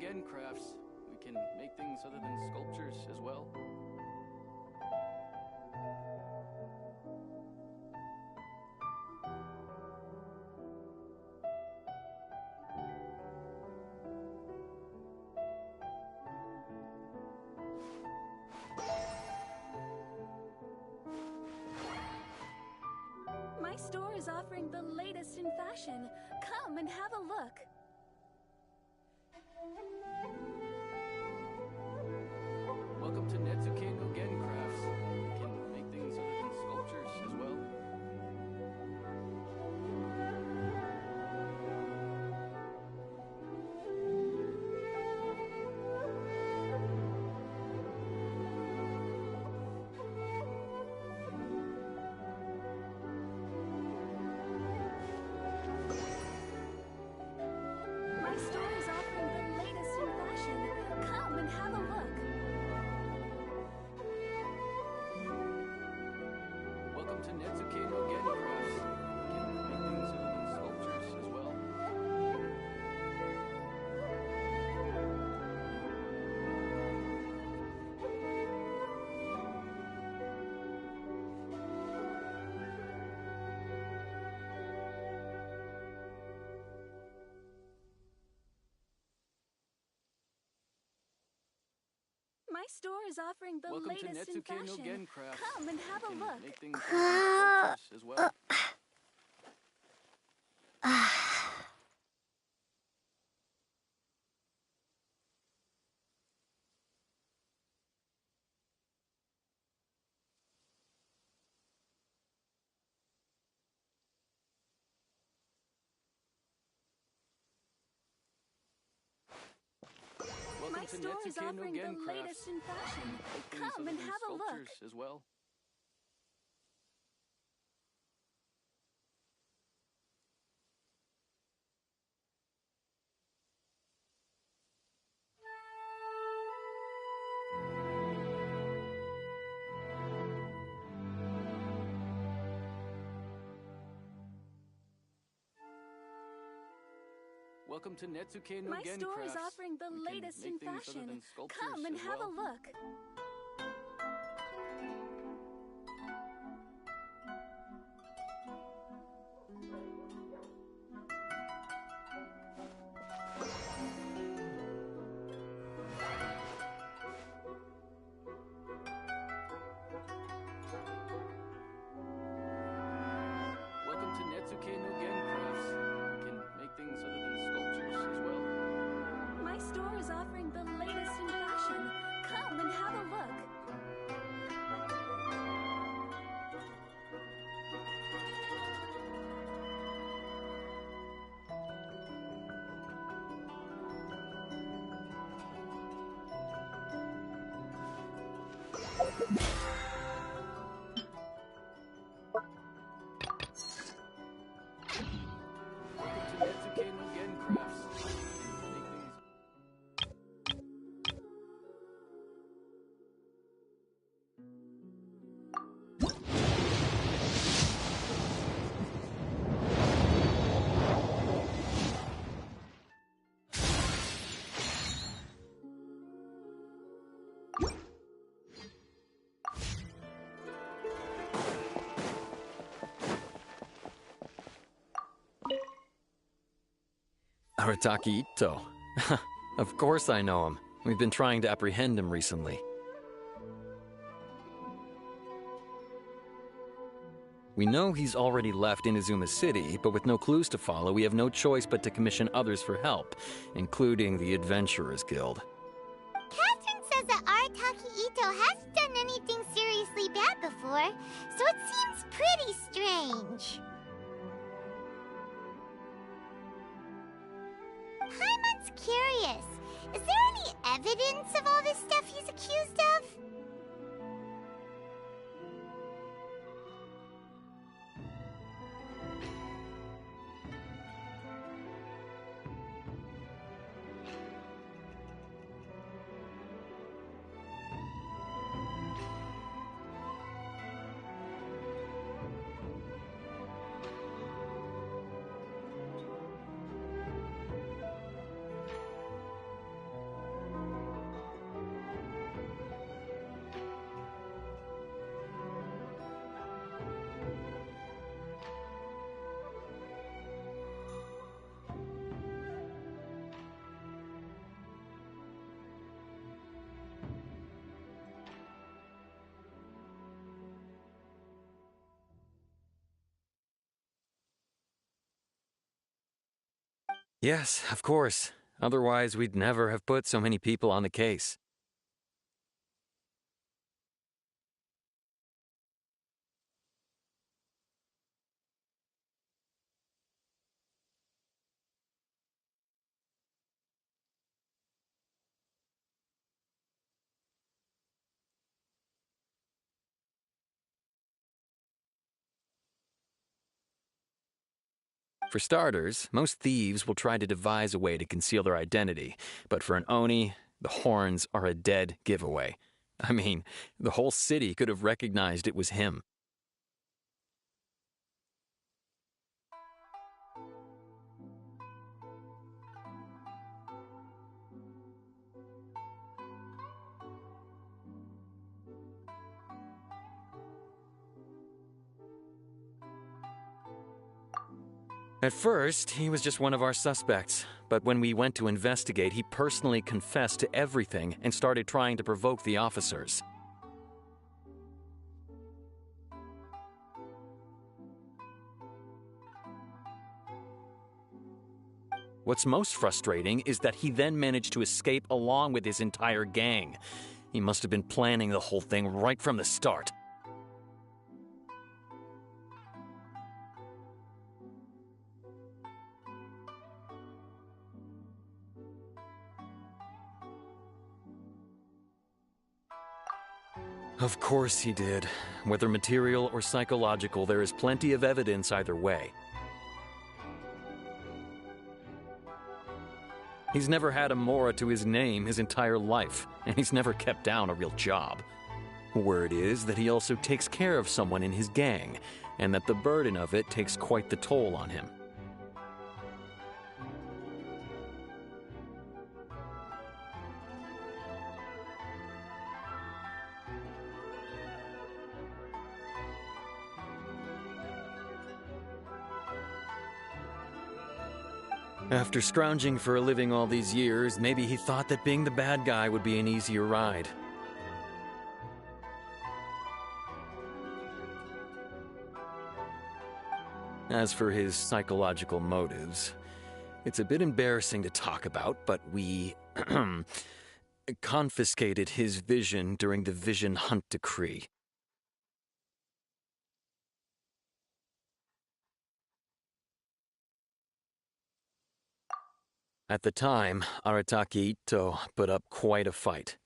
again crafts. We can make things other than sculptures as well. My store is offering the latest in fashion. Come and have a look. Welcome to Netsuke no Gen Crafts. We can make things other than sculptures as well. My store is offering the latest in fashion. Come and have a look. Welcome to Netsuke no Gen Crafts. We can make things other than sculptures as well. My store is offering the Welcome to latest in Netsuke no fashion. Gen Crafts. Come and have We a can look. make things other than sculptures as well. Welcome My to store is Netsuke no offering Gen the Crafts. latest in fashion. Make things Come other and than have a look. sculptures as well. Welcome to Netsuke no My Gen store Crafts. is offering the We can latest make in things other fashion. than sculptures Come and as have well. a look. Welcome to Netsuke no Gen Crafts. We can make things other than sculptures as well. My store is offering the latest in fashion. Come and have a look. Welcome to Netsuke no Gen Crafts. We can make things Arataki Ito. Of course I know him. We've been trying to apprehend him recently. We know he's already left Inazuma City, but with no clues to follow, we have no choice but to commission others for help, including the Adventurers Guild. Catherine says that Arataki Ito hasn't done anything seriously bad before, so it seems pretty strange. Paimon's curious. Is there any evidence of all this stuff he's accused of? Yes, of course. Otherwise, we'd never have put so many people on the case. For starters, most thieves will try to devise a way to conceal their identity, but for an Oni, the horns are a dead giveaway. I mean, the whole city could have recognized it was him. At first, he was just one of our suspects, but when we went to investigate, he personally confessed to everything and started trying to provoke the officers. What's most frustrating is that he then managed to escape along with his entire gang. He must have been planning the whole thing right from the start. Of course he did. Whether material or psychological, there is plenty of evidence either way. He's never had a Mora to his name his entire life, and he's never kept down a real job. Word is that he also takes care of someone in his gang, and that the burden of it takes quite the toll on him. After scrounging for a living all these years, maybe he thought that being the bad guy would be an easier ride. As for his psychological motives, it's a bit embarrassing to talk about, but we confiscated his vision during the Vision Hunt Decree. At the time, Arataki Ito put up quite a fight.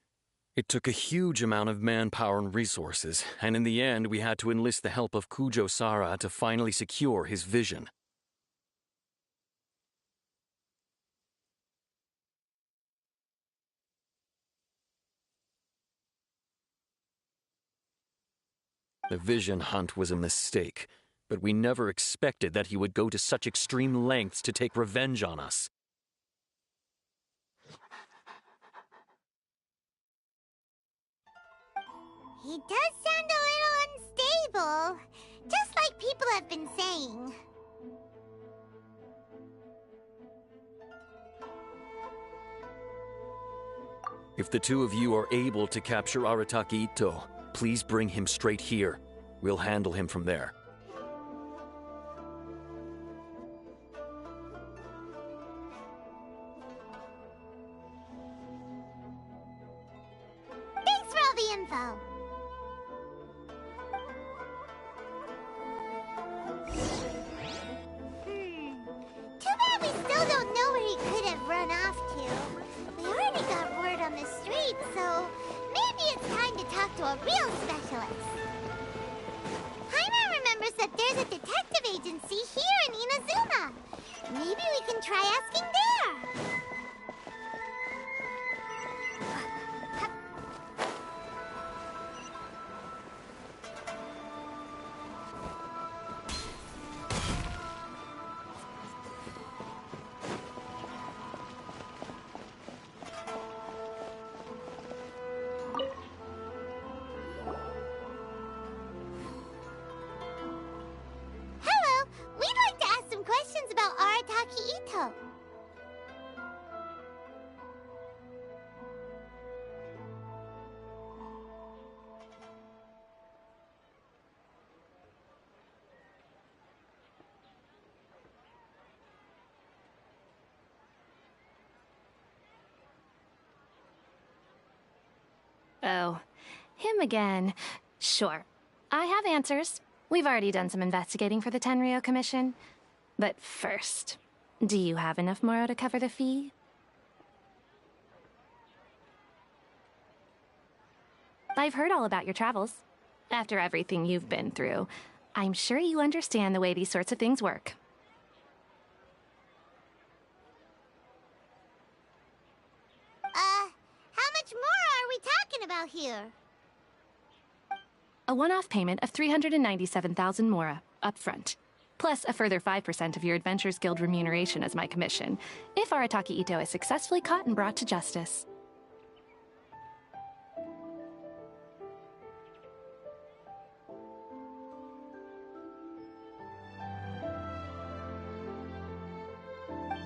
It took a huge amount of manpower and resources, and in the end we had to enlist the help of Kujo Sara to finally secure his vision. The vision hunt was a mistake, but we never expected that he would go to such extreme lengths to take revenge on us. He does sound a little unstable, just like people have been saying. If the two of you are able to capture Arataki Ito, please bring him straight here. We'll handle him from there. Thanks for all the info. Too bad we still don't know where he could have run off to. We already got word on the street, so maybe it's time to talk to a real specialist. Jaime remembers that there's a detective agency here in Inazuma. Maybe we can try asking there. Hello, we'd like to ask some questions about Arataki Ito. Oh, him again. Sure. I have answers. We've already done some investigating for the Tenryo Commission. But first, do you have enough Moro to cover the fee? I've heard all about your travels. After everything you've been through, I'm sure you understand the way these sorts of things work. How much more are we talking about here? A one-off payment of 397,000 Mora, up front. Plus a further 5% of your Adventures Guild remuneration as my commission, if Arataki Ito is successfully caught and brought to justice.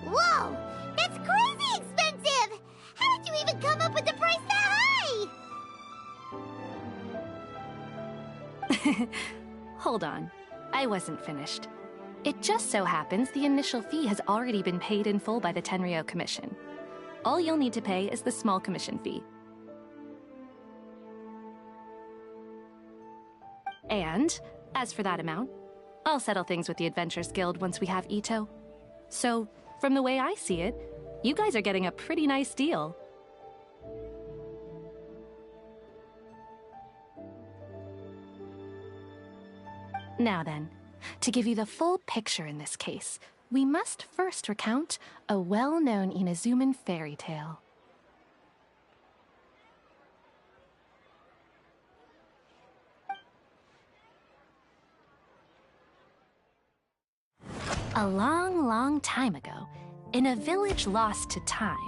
Whoa! That's crazy expensive! How did you even come up with the price that high? Hold on. I wasn't finished. It just so happens the initial fee has already been paid in full by the Tenryo Commission. All you'll need to pay is the small commission fee. And, as for that amount, I'll settle things with the Adventures Guild once we have Ito. So, from the way I see it, you guys are getting a pretty nice deal. Now then, to give you the full picture in this case, we must first recount a well-known Inazuman fairy tale. A long, long time ago, in a village lost to time,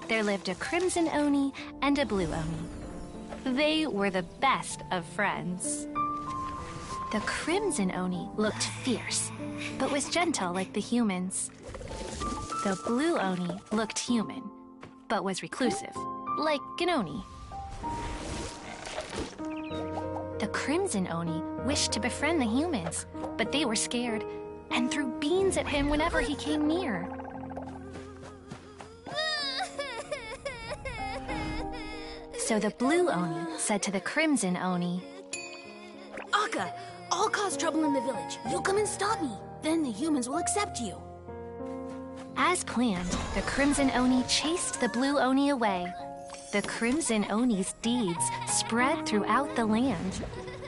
there lived a crimson Oni and a blue Oni. They were the best of friends. The crimson Oni looked fierce, but was gentle like the humans. The blue Oni looked human, but was reclusive, like an Oni. The crimson Oni wished to befriend the humans, but they were scared and threw beans at him whenever he came near. So the blue Oni said to the crimson Oni, Akka, I'll cause trouble in the village. You come and stop me. Then the humans will accept you. As planned, the crimson Oni chased the blue Oni away. The crimson Oni's deeds spread throughout the land,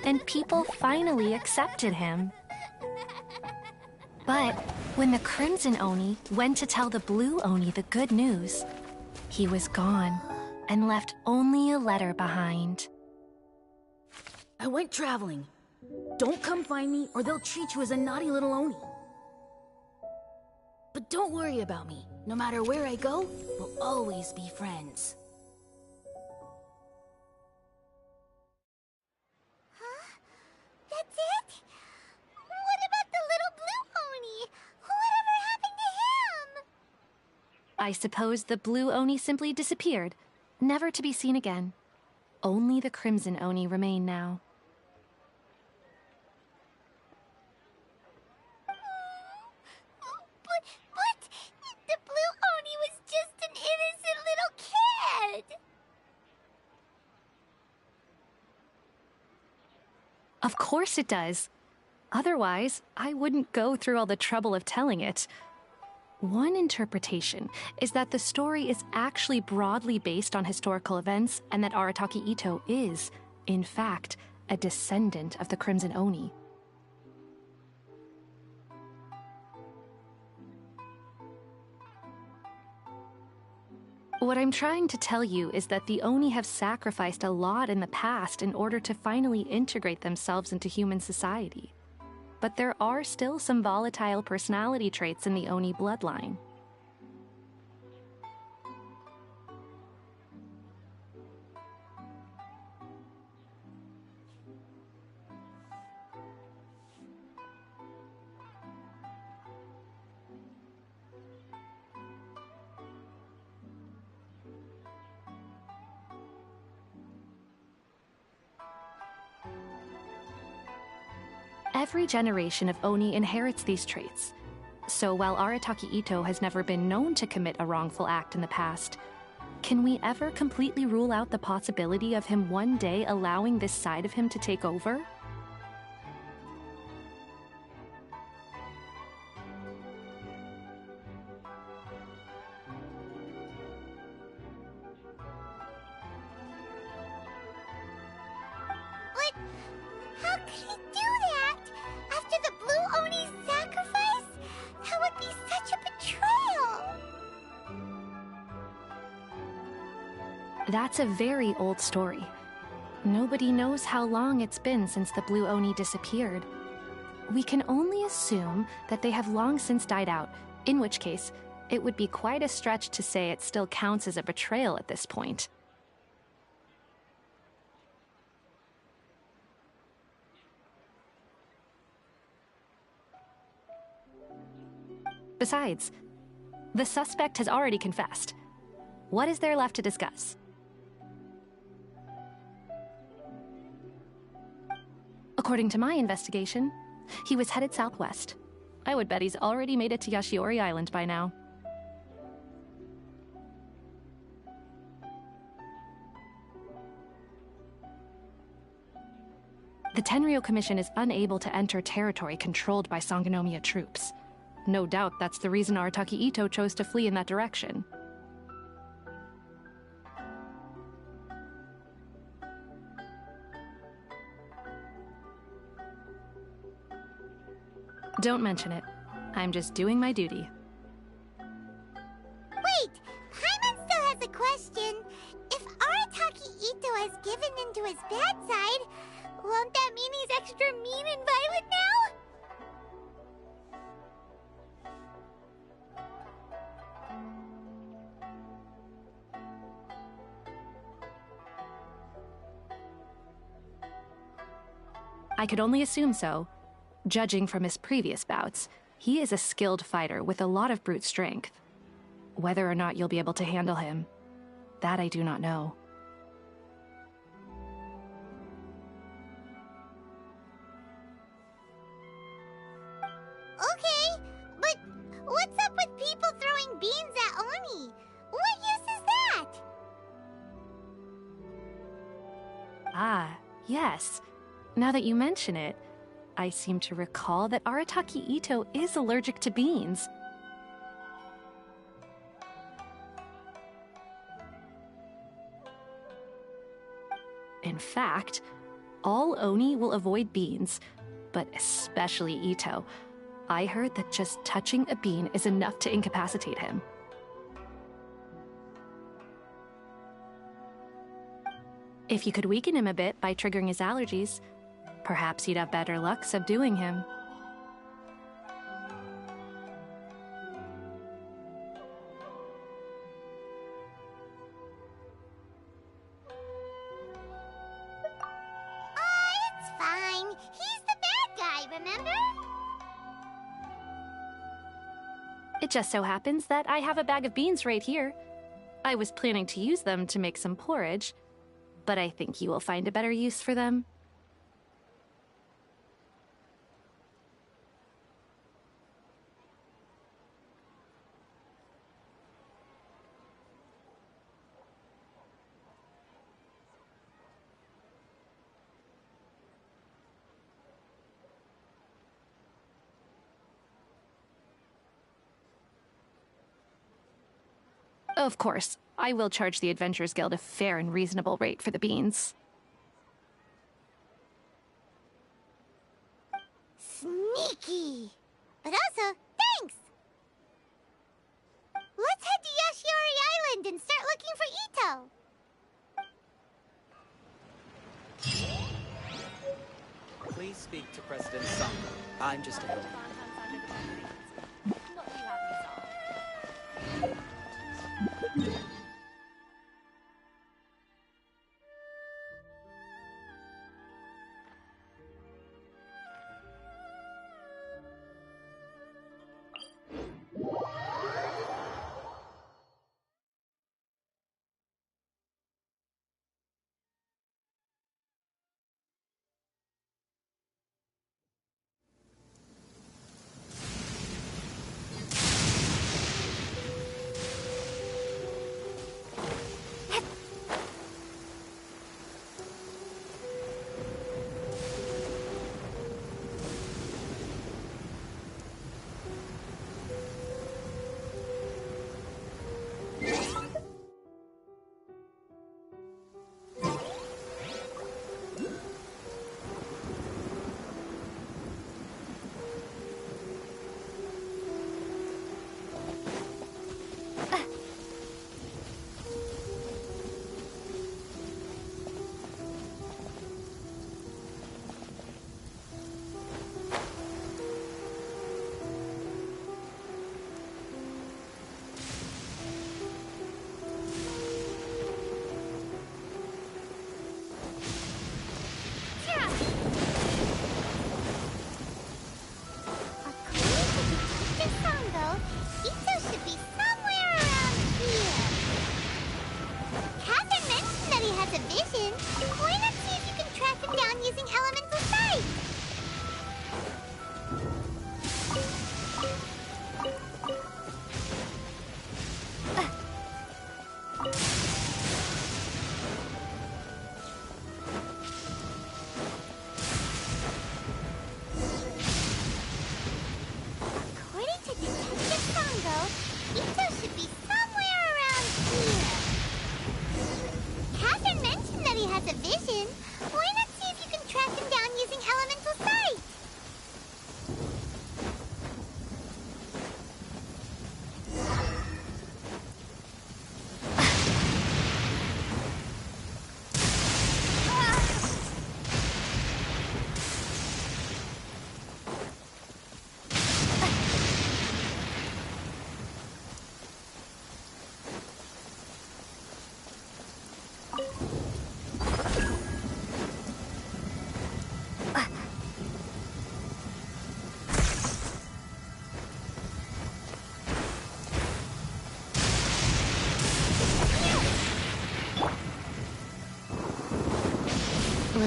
and people finally accepted him. But when the crimson Oni went to tell the blue Oni the good news, he was gone and left only a letter behind. I went traveling. Don't come find me or they'll treat you as a naughty little Oni. But don't worry about me. No matter where I go, we'll always be friends. Huh? That's it? What about the little blue Oni? Whatever happened to him? I suppose the blue Oni simply disappeared, never to be seen again. Only the crimson Oni remain now. But the blue Oni was just an innocent little kid! Of course it does. Otherwise, I wouldn't go through all the trouble of telling it. One interpretation is that the story is actually broadly based on historical events and that Arataki Ito is, in fact, a descendant of the Crimson Oni. What I'm trying to tell you is that the Oni have sacrificed a lot in the past in order to finally integrate themselves into human society. But there are still some volatile personality traits in the Oni bloodline. Every generation of Oni inherits these traits. So while Arataki Ito has never been known to commit a wrongful act in the past, Can we ever completely rule out the possibility of him one day allowing this side of him to take over? But how could he do that? After the Blue Oni's sacrifice? That would be such a betrayal! That's a very old story. Nobody knows how long it's been since the Blue Oni disappeared. We can only assume that they have long since died out, in which case, it would be quite a stretch to say it still counts as a betrayal at this point. Besides, the suspect has already confessed. What is there left to discuss? According to my investigation, he was headed southwest. I would bet he's already made it to Yashiori Island by now. The Tenryou Commission is unable to enter territory controlled by Sangonomiya troops. No doubt that's the reason Arataki Ito chose to flee in that direction. Don't mention it. I'm just doing my duty. Wait! Paimon still has a question. If Arataki Ito has given in to his bad side, won't that mean he's extra mean and violent now? I could only assume so. Judging from his previous bouts, he is a skilled fighter with a lot of brute strength. Whether or not you'll be able to handle him, that I do not know. Okay, but what's up with people throwing beans at Oni? What use is that? Ah, yes. Now that you mention it, I seem to recall that Arataki Ito is allergic to beans. In fact, all Oni will avoid beans, but especially Ito. I heard that just touching a bean is enough to incapacitate him. If you could weaken him a bit by triggering his allergies, perhaps you'd have better luck subduing him. It's fine. He's the bad guy, remember? It just so happens that I have a bag of beans right here. I was planning to use them to make some porridge, but I think you will find a better use for them. Of course, I will charge the Adventurers Guild a fair and reasonable rate for the beans. Sneaky! But also, thanks! Let's head to Yashiori Island and start looking for Ito! Please speak to President Song. I'm just a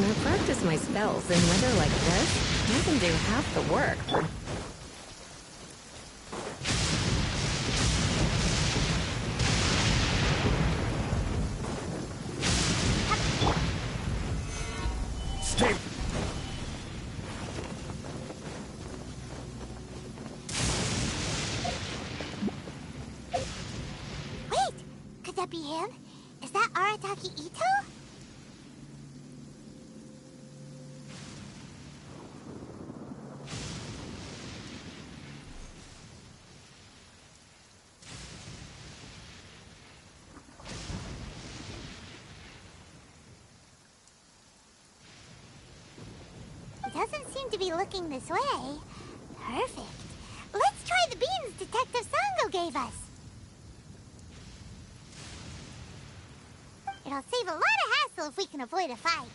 Man, I practice my spells in weather like this. I can do half the work for... Stay! Wait! Could that be him? Is that Arataki Ito? He doesn't seem to be looking this way. Perfect. Let's try the beans Detective Sango gave us. It'll save a lot of hassle if we can avoid a fight.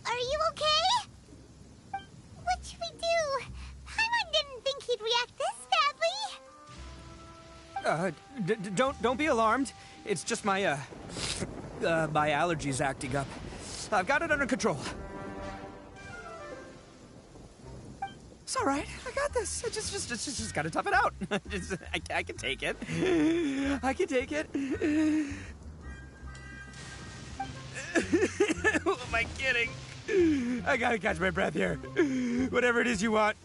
Are you okay? What should we do? Paimon didn't think he'd react this badly. Don't be alarmed. It's just my allergies acting up. I've got it under control. It's all right. I got this. I just gotta tough it out. I can take it. I can take it. Who am I kidding? I gotta catch my breath here. Whatever it is you want,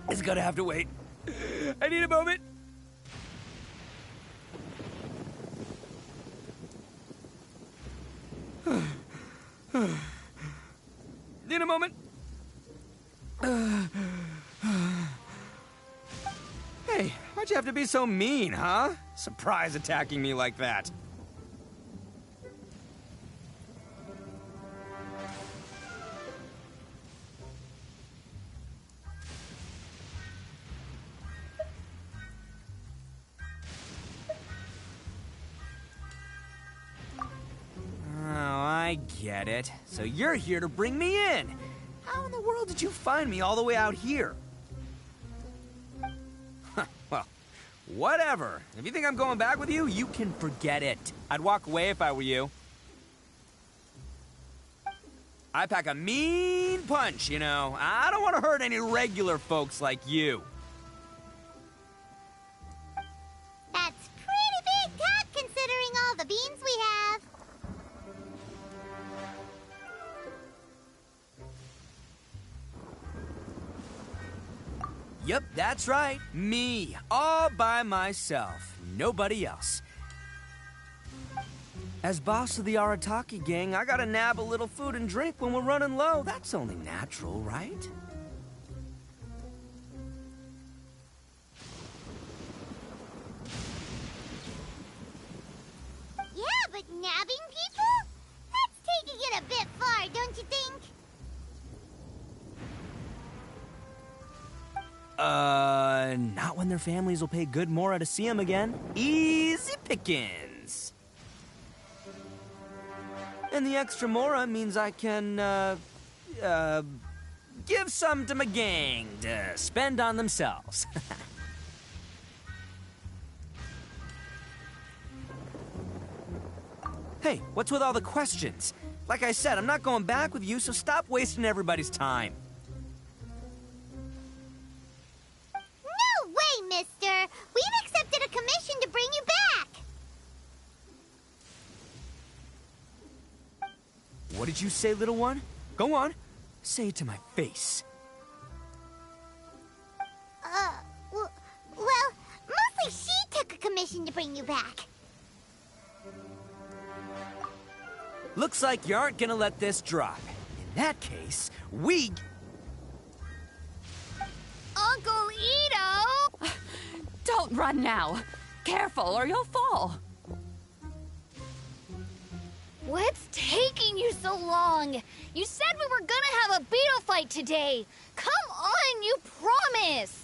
it's gonna have to wait. I need a moment. Need a moment. Hey, why'd you have to be so mean, huh? Surprise attacking me like that. I get it. So you're here to bring me in. How in the world did you find me all the way out here? Well, whatever. If you think I'm going back with you, you can forget it. I'd walk away if I were you. I pack a mean punch, you know. I don't want to hurt any regular folks like you. That's pretty big talk considering all the beans we have. Yep, that's right. Me, all by myself. Nobody else. As boss of the Arataki gang, I gotta nab a little food and drink when we're running low. That's only natural, right? Yeah, but nabbing people? That's taking it a bit far, don't you think? Not when their families will pay good mora to see them again. Easy pickings. And the extra mora means I can, give some to my gang to spend on themselves. Hey, what's with all the questions? Like I said, I'm not going back with you, so stop wasting everybody's time. No way, mister! We've accepted a commission to bring you back! What did you say, little one? Go on. Say it to my face. Well, mostly she took a commission to bring you back. Looks like you aren't gonna let this drop. In that case, we... Uncle Ito! Don't run now. Careful or you'll fall. What's taking you so long? You said we were gonna have a beetle fight today. Come on, you promised.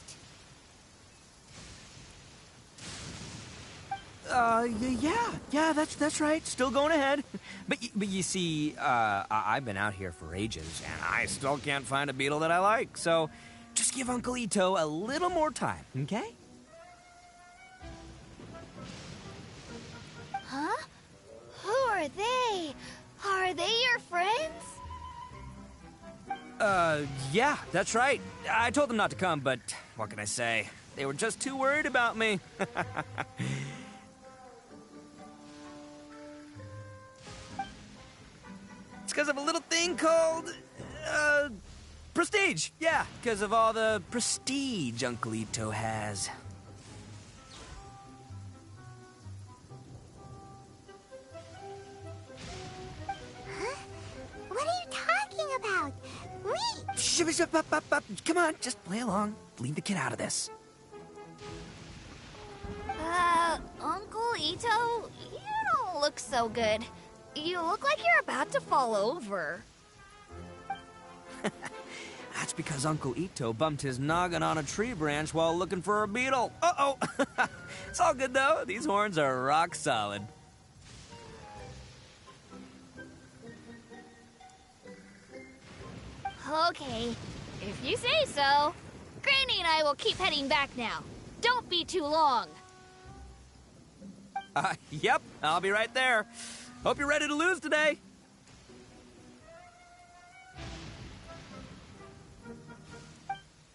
Yeah, that's right. Still going ahead. But you see, I've been out here for ages, and I still can't find a beetle that I like. So, just give Uncle Ito a little more time, okay? Huh? Who are they? Are they your friends? Yeah, that's right. I told them not to come, but what can I say? They were just too worried about me. It's because of a little thing called, prestige. Yeah, because of all the prestige Uncle Ito has. Huh? What are you talking about? Come on, just play along. Leave the kid out of this. Uncle Ito, you don't look so good. You look like you're about to fall over. That's because Uncle Ito bumped his noggin on a tree branch while looking for a beetle. Uh-oh! It's all good, though. These horns are rock solid. Okay, if you say so. Granny and I will keep heading back now. Don't be too long. Yep, I'll be right there. Hope you're ready to lose today.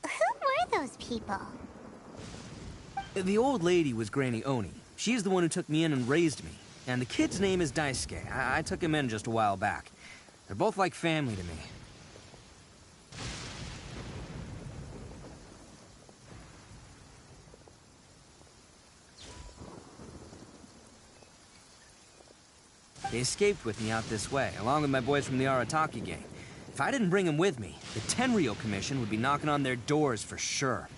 Who were those people? The old lady was Granny Oni. She's the one who took me in and raised me. And the kid's name is Daisuke. I took him in just a while back. They're both like family to me. They escaped with me out this way, along with my boys from the Arataki gang. If I didn't bring them with me, the Tenryou Commission would be knocking on their doors for sure.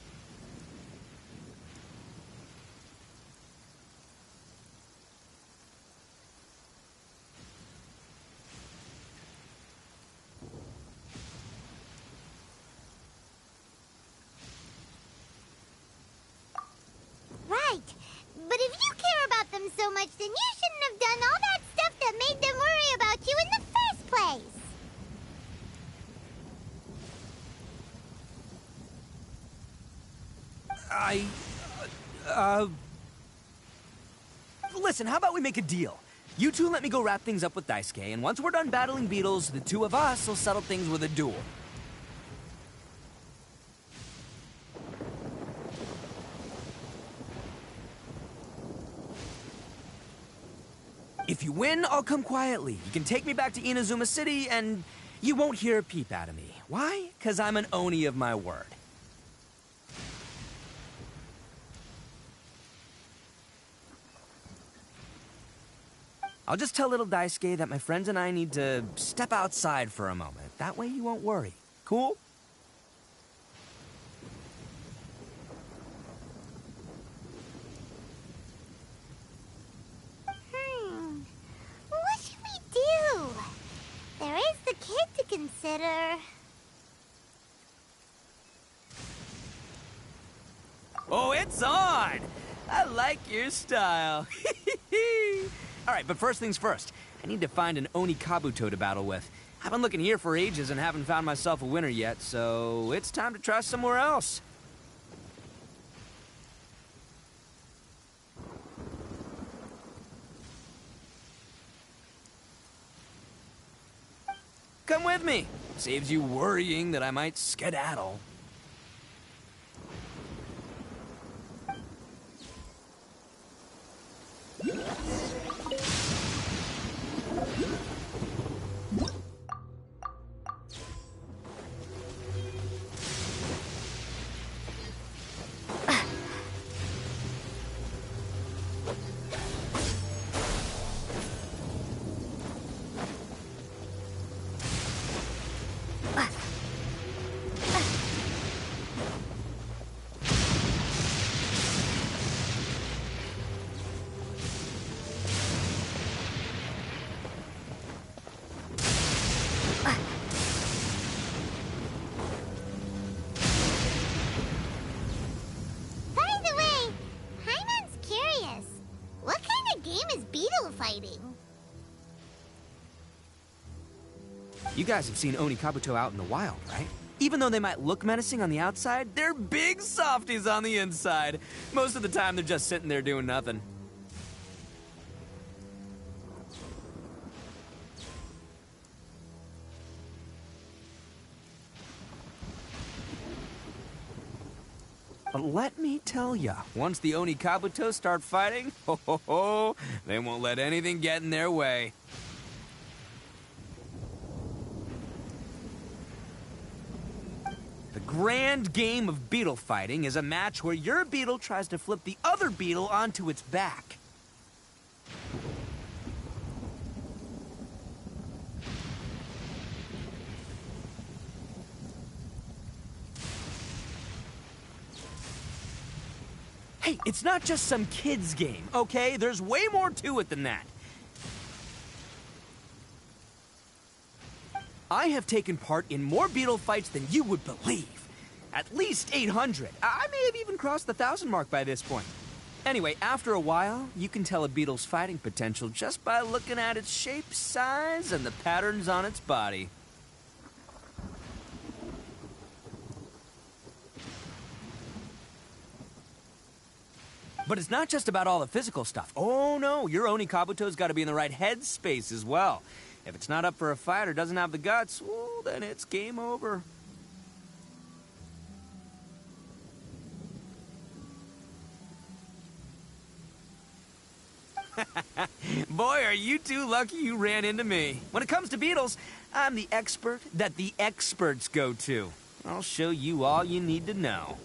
Right. But if you care about them so much, then you shouldn't have done all that stuff that made them worry about you in the first place. Listen, how about we make a deal? You two let me go wrap things up with Daisuke, and once we're done battling beetles, the two of us will settle things with a duel. If you win, I'll come quietly. You can take me back to Inazuma City, and you won't hear a peep out of me. Why? 'Cause I'm an Oni of my word. I'll just tell little Daisuke that my friends and I need to step outside for a moment. That way he won't worry. Cool? What should we do? There is the kid to consider. Oh, it's on! I like your style. All right, but first things first. I need to find an Oni Kabuto to battle with. I've been looking here for ages and haven't found myself a winner yet, so it's time to try somewhere else. Come with me. Saves you worrying that I might skedaddle. You guys have seen Oni Kabuto out in the wild, right? Even though they might look menacing on the outside, they're big softies on the inside. Most of the time, they're just sitting there doing nothing. But let me tell ya, once the Oni Kabuto start fighting, they won't let anything get in their way. The grand game of beetle fighting is a match where your beetle tries to flip the other beetle onto its back. Hey, it's not just some kid's game, okay? There's way more to it than that. I have taken part in more beetle fights than you would believe. At least 800. I may have even crossed the 1,000 mark by this point. Anyway, after a while, you can tell a beetle's fighting potential just by looking at its shape, size, and the patterns on its body. But it's not just about all the physical stuff. Oh no, your Oni Kabuto's got to be in the right headspace as well. If it's not up for a fight or doesn't have the guts, well, then it's game over. Boy, are you two lucky you ran into me. When it comes to beetles, I'm the expert that the experts go to. I'll show you all you need to know.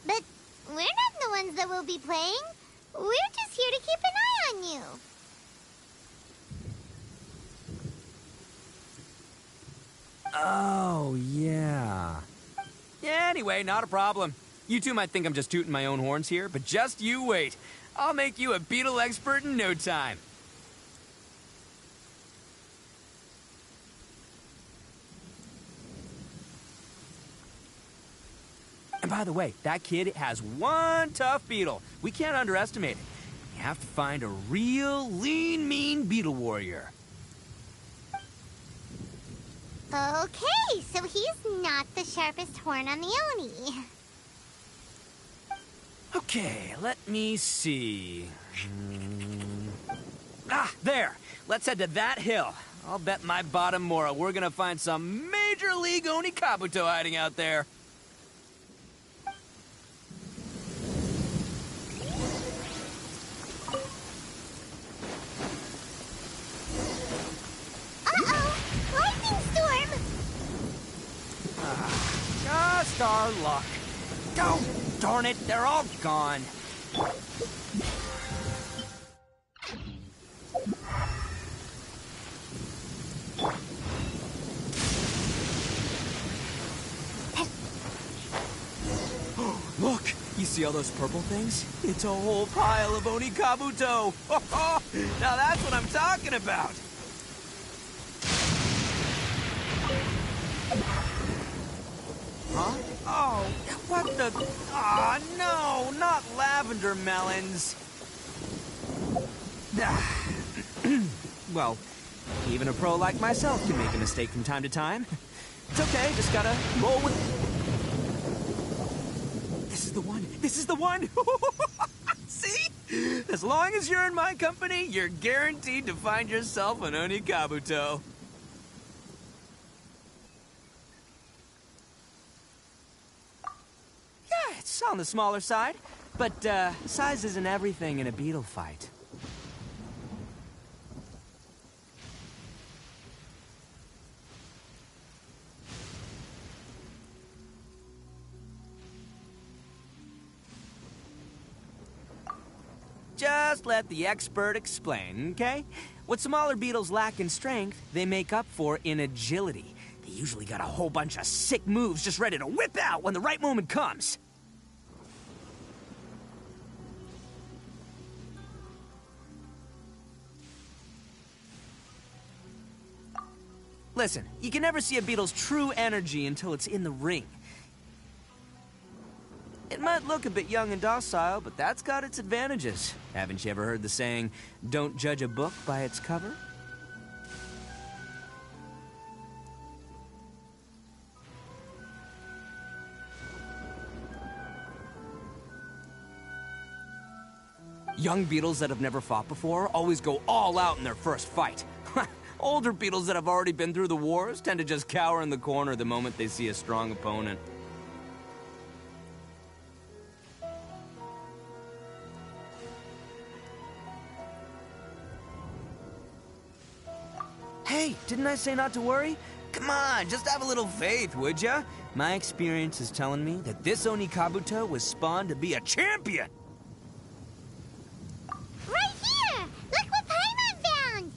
But we're not the ones that will be playing. We're just here to keep an eye on you. Oh, yeah. Yeah, anyway, not a problem. You two might think I'm just tooting my own horns here, but just you wait. I'll make you a beetle expert in no time. And by the way, that kid has one tough beetle. We can't underestimate it. You have to find a real lean, mean beetle warrior. Okay, so he's not the sharpest horn on the Oni. Okay, let me see. Ah, there! Let's head to that hill. I'll bet my bottom Mora we're gonna find some major league Oni Kabuto hiding out there. just our luck. Oh, darn it, they're all gone. Look, you see all those purple things? It's a whole pile of Oni Kabuto. Now that's what I'm talking about. Huh? Oh, what the... Ah, no, not lavender melons. Well, even a pro like myself can make a mistake from time to time. It's okay, just gotta roll with... This is the one! This is the one! See? As long as you're in my company, you're guaranteed to find yourself an Oni Kabuto. Yeah, it's on the smaller side, but size isn't everything in a beetle fight. Just let the expert explain, okay? What smaller beetles lack in strength, they make up for in agility. They usually got a whole bunch of sick moves just ready to whip out when the right moment comes. Listen, you can never see a beetle's true energy until it's in the ring. It might look a bit young and docile, but that's got its advantages. Haven't you ever heard the saying, don't judge a book by its cover? Young beetles that have never fought before always go all out in their first fight. Older beetles that have already been through the wars tend to just cower in the corner the moment they see a strong opponent. Hey, didn't I say not to worry? Come on, just have a little faith, would ya? My experience is telling me that this Oni Kabuto was spawned to be a champion! Right here! Look what Paimon found!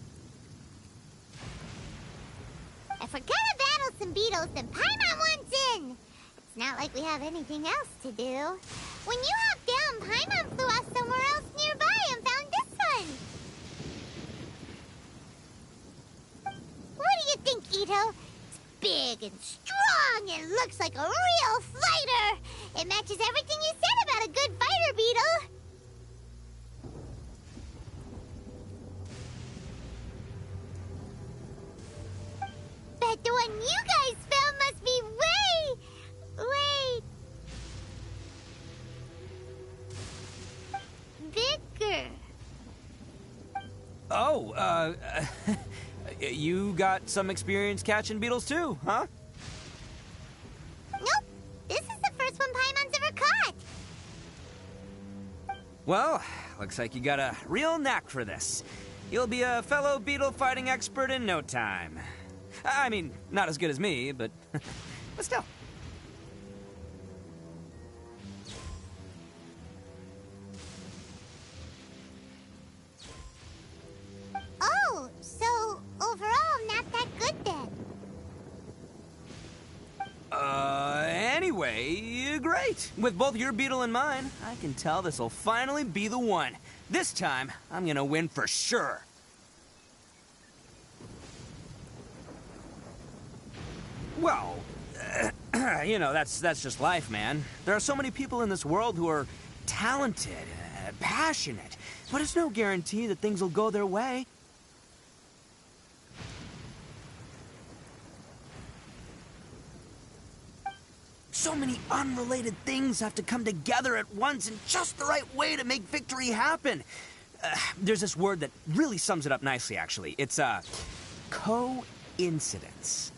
If we're gonna battle some beetles, then Paimon wants in! It's not like we have anything else to do. When you hopped down, Paimon flew off somewhere else nearby and found this one! What do you think, Ito? It's big and strong and looks like a real fighter! It matches everything you said about a good fighter, Beetle! Bet the one you guys found must be way bigger. Oh, you got some experience catching beetles too, huh? Nope. This is the first one Paimon's ever caught. Well, looks like you got a real knack for this. You'll be a fellow beetle fighting expert in no time. I mean, not as good as me, but but still. Oh, so overall not that good then. Anyway, great. With both your beetle and mine, I can tell this'll finally be the one. This time, I'm gonna win for sure. Well, you know, that's just life, man. There are so many people in this world who are talented, passionate, but it's no guarantee that things will go their way. So many unrelated things have to come together at once in just the right way to make victory happen. There's this word that really sums it up nicely, actually. It's, coincidence.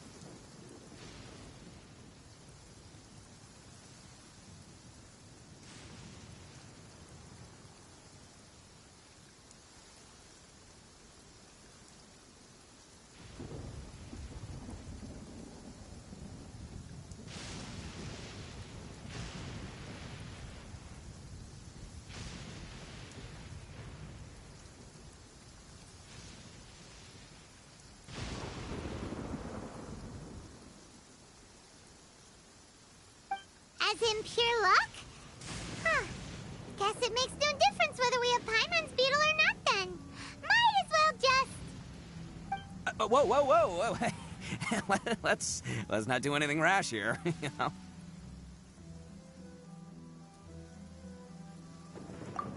in pure luck? Huh. Guess it makes no difference whether we have Paimon's beetle or not then. Might as well just... Whoa. let's not do anything rash here, you know?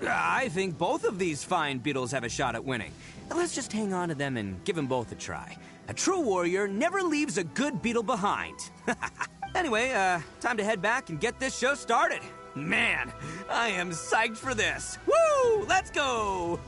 I think both of these fine beetles have a shot at winning. Let's just hang on to them and give them both a try. A true warrior never leaves a good beetle behind. Anyway, time to head back and get this show started. Man, I am psyched for this. Woo! Let's go!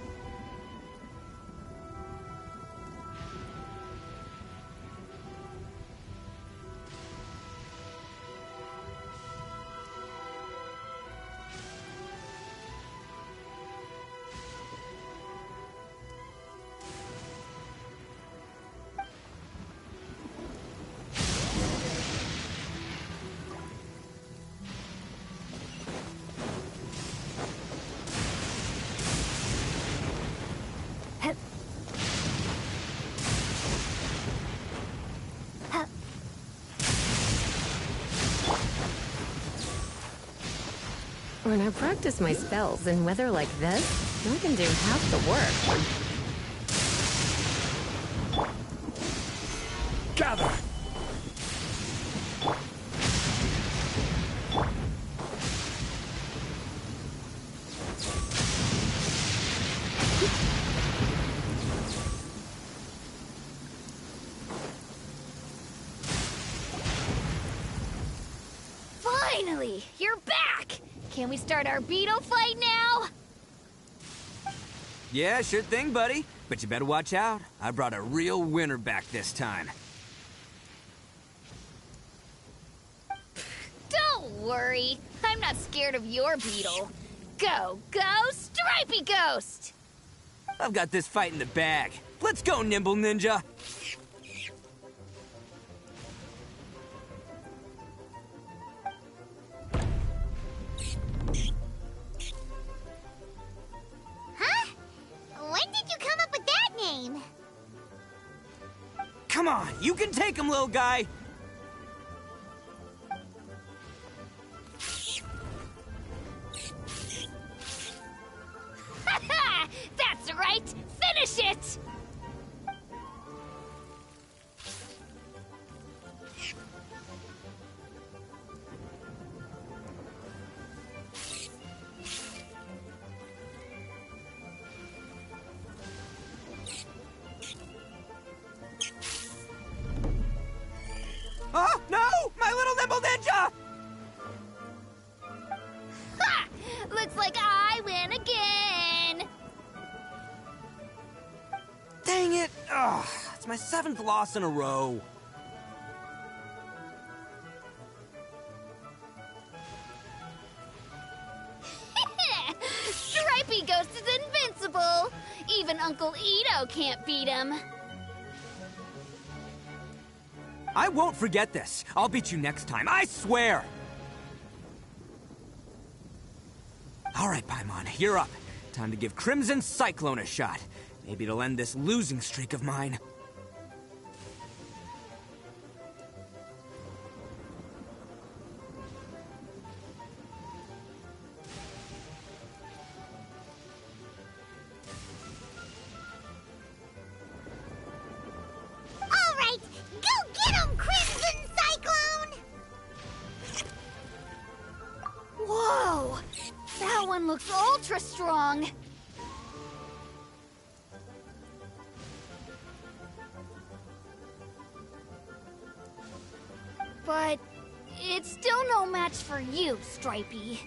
When I practice my spells in weather like this, I can do half the work. Gather! Finally! You're back! Can we start our beetle fight now? Yeah, sure thing, buddy. But you better watch out. I brought a real winner back this time. Don't worry. I'm not scared of your beetle. Go, Stripey Ghost! I've got this fight in the bag. Let's go, Nimble Ninja! Huh? When did you come up with that name? Come on, you can take him, little guy! That's right! Finish it! Oh, no! My little Nimble Ninja! Ha! Looks like I win again! Dang it! Ugh, it's my 7th loss in a row. Stripey Ghost is invincible! Even Uncle Ito can't beat him. I won't forget this. I'll beat you next time, I swear! All right, Paimon, you're up. Time to give Crimson Cyclone a shot. Maybe it'll end this losing streak of mine. All right, go get him, Crimson Cyclone! Whoa! That one looks ultra strong! But it's still no match for you, Stripey.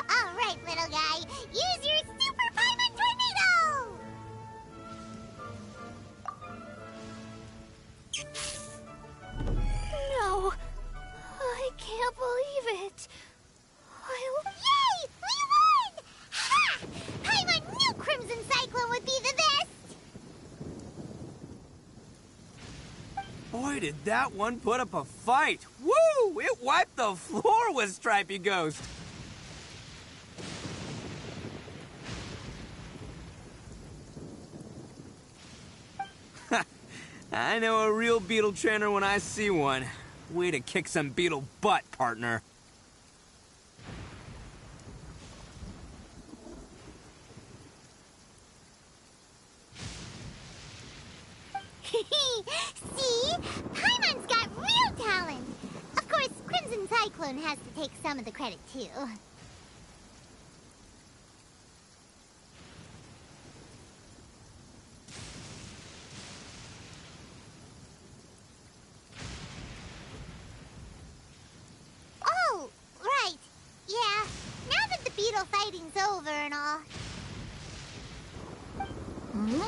All right, little guy, use your Super Paimon Tornado! No, I can't believe it. Yay! We won! Ha! Paimon knew Crimson Cyclone would be the best! Boy, did that one put up a fight! Woo! It wiped the floor with Stripey Ghost! I know a real beetle trainer when I see one. Way to kick some beetle butt, partner. See? Paimon's got real talent. Of course, Crimson Cyclone has to take some of the credit, too. Oh, right. Yeah, now that the beetle fighting's over and all. Hmm?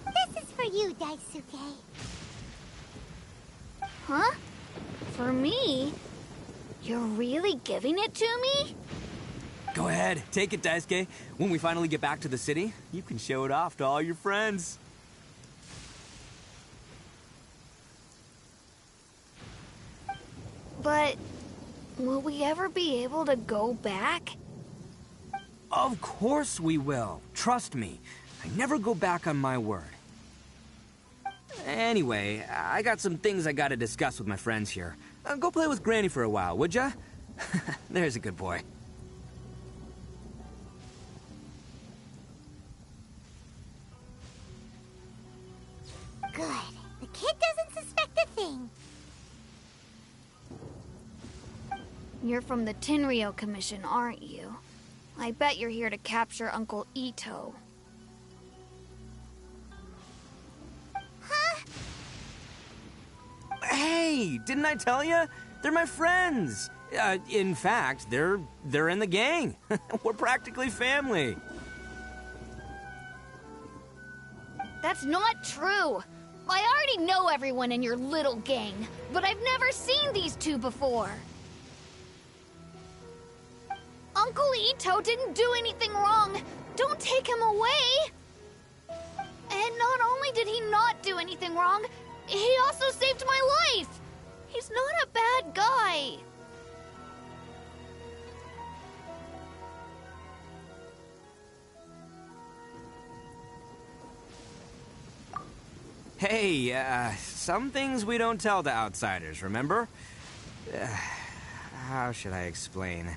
This is for you, Daisuke. Huh? For me? You're really giving it to me? Go ahead, take it, Daisuke. When we finally get back to the city, you can show it off to all your friends. But will we ever be able to go back? Of course we will. Trust me. I never go back on my word. Anyway, I got some things I gotta discuss with my friends here. Go play with Granny for a while, would ya? There's a good boy. Good. The kid doesn't suspect a thing. You're from the Tenryou Commission, aren't you? I bet you're here to capture Uncle Ito. Huh? Hey, didn't I tell you? They're my friends. In fact, they're in the gang. We're practically family. That's not true. I already know everyone in your little gang, but I've never seen these two before. Uncle Ito didn't do anything wrong. Don't take him away. And not only did he not do anything wrong, he also saved my life. He's not a bad guy. Hey, some things we don't tell to outsiders, remember? How should I explain?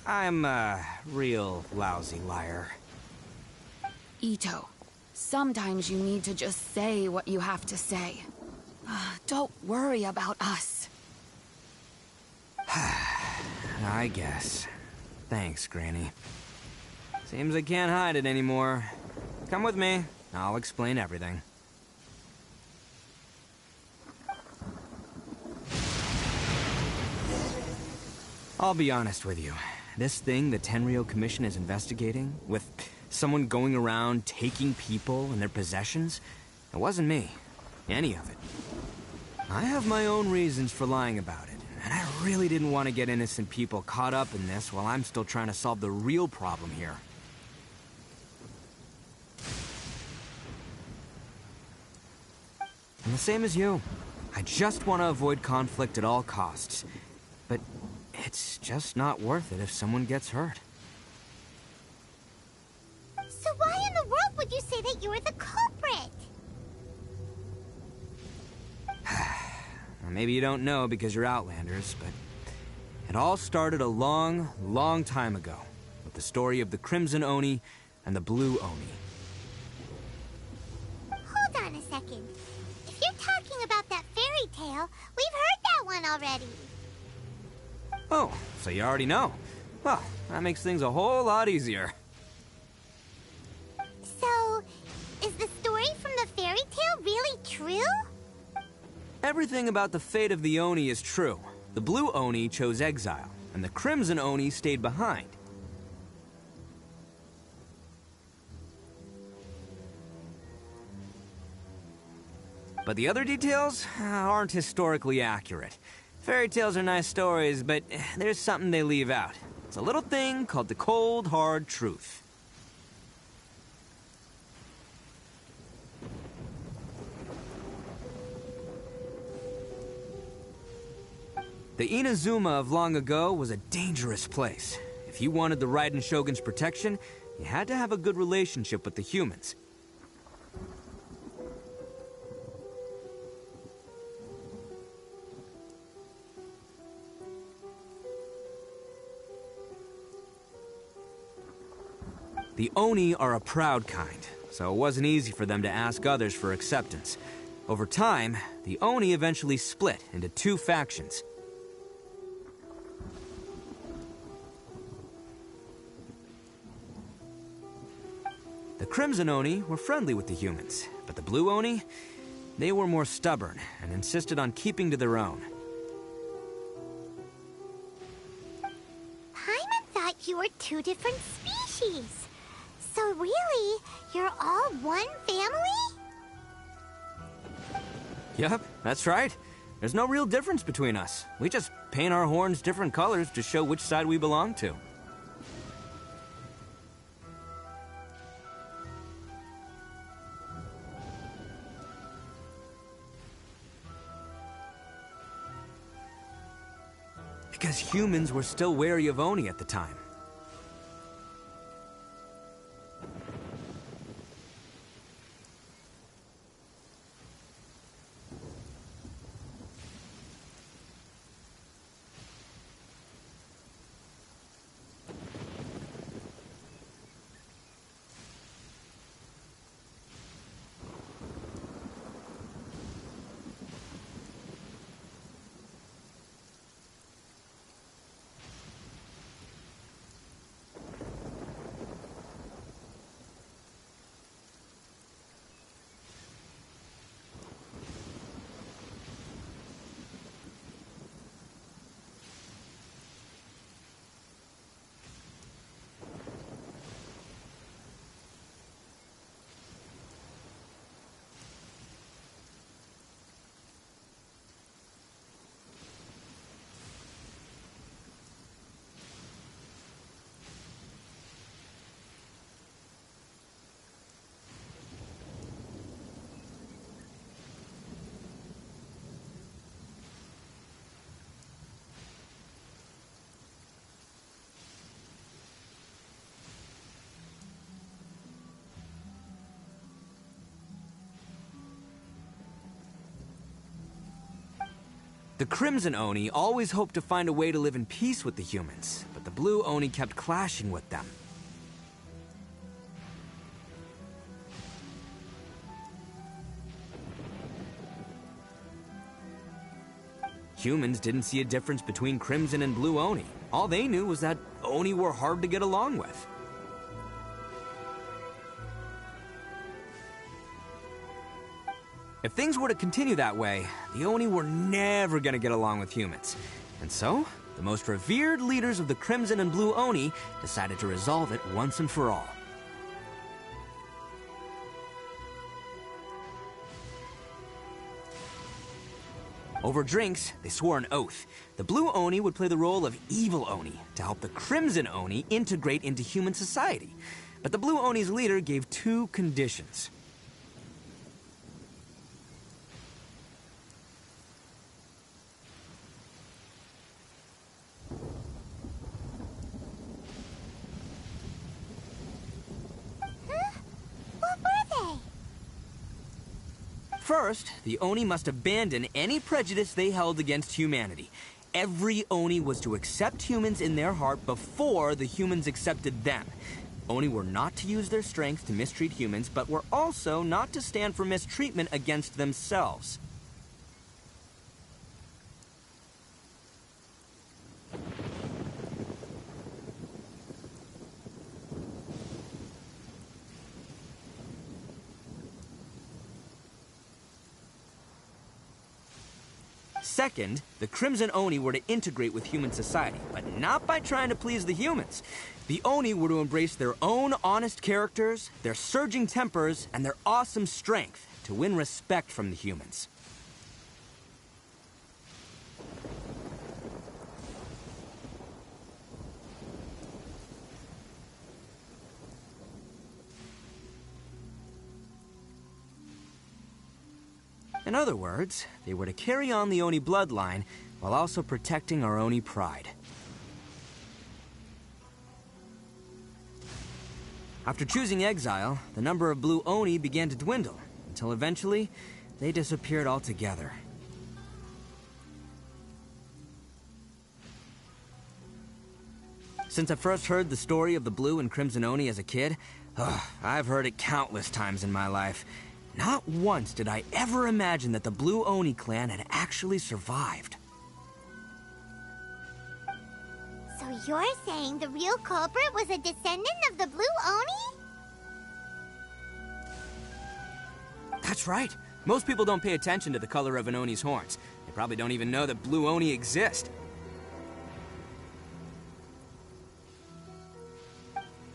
I'm a real lousy liar. Ito, sometimes you need to just say what you have to say. Don't worry about us. I guess. Thanks, Granny. Seems I can't hide it anymore. Come with me. I'll explain everything. I'll be honest with you. This thing the Tenryou Commission is investigating, with someone going around taking people and their possessions, it wasn't me. Any of it. I have my own reasons for lying about it, and I really didn't want to get innocent people caught up in this while I'm still trying to solve the real problem here. I'm the same as you. I just want to avoid conflict at all costs. But it's just not worth it if someone gets hurt. So why in the world would you say that you were the culprit? Well, maybe you don't know because you're Outlanders, but it all started a long, long time ago with the story of the Crimson Oni and the Blue Oni. Hold on a second. If you're talking about that fairy tale, we've heard that one already. Oh, so you already know. Well, that makes things a whole lot easier. So, is the story from the fairy tale really true? Everything about the fate of the Oni is true. The Blue Oni chose exile, and the Crimson Oni stayed behind. But the other details aren't historically accurate. Fairy tales are nice stories, but there's something they leave out. It's a little thing called the cold, hard truth. The Inazuma of long ago was a dangerous place. If you wanted the Raiden Shogun's protection, you had to have a good relationship with the humans. The Oni are a proud kind, so it wasn't easy for them to ask others for acceptance. Over time, the Oni eventually split into two factions. The Crimson Oni were friendly with the humans, but the Blue Oni, they were more stubborn and insisted on keeping to their own. Paimon thought you were two different species. So really, you're all one family? Yep, that's right. There's no real difference between us. We just paint our horns different colors to show which side we belong to. Because humans were still wary of Oni at the time. The Crimson Oni always hoped to find a way to live in peace with the humans, but the Blue Oni kept clashing with them. Humans didn't see a difference between Crimson and Blue Oni. All they knew was that Oni were hard to get along with. If things were to continue that way, the Oni were never gonna get along with humans. And so, the most revered leaders of the Crimson and Blue Oni decided to resolve it once and for all. Over drinks, they swore an oath. The Blue Oni would play the role of Evil Oni to help the Crimson Oni integrate into human society. But the Blue Oni's leader gave two conditions. First, the Oni must abandon any prejudice they held against humanity. Every Oni was to accept humans in their heart before the humans accepted them. Oni were not to use their strength to mistreat humans, but were also not to stand for mistreatment against themselves. Second, the Crimson Oni were to integrate with human society, but not by trying to please the humans. The Oni were to embrace their own honest characters, their surging tempers, and their awesome strength to win respect from the humans. In other words, they were to carry on the Oni bloodline while also protecting our Oni pride. After choosing exile, the number of Blue Oni began to dwindle, until eventually, they disappeared altogether. Since I first heard the story of the Blue and Crimson Oni as a kid, I've heard it countless times in my life. Not once did I ever imagine that the Blue Oni clan had actually survived. So you're saying the real culprit was a descendant of the Blue Oni? That's right. Most people don't pay attention to the color of an Oni's horns. They probably don't even know that Blue Oni exist.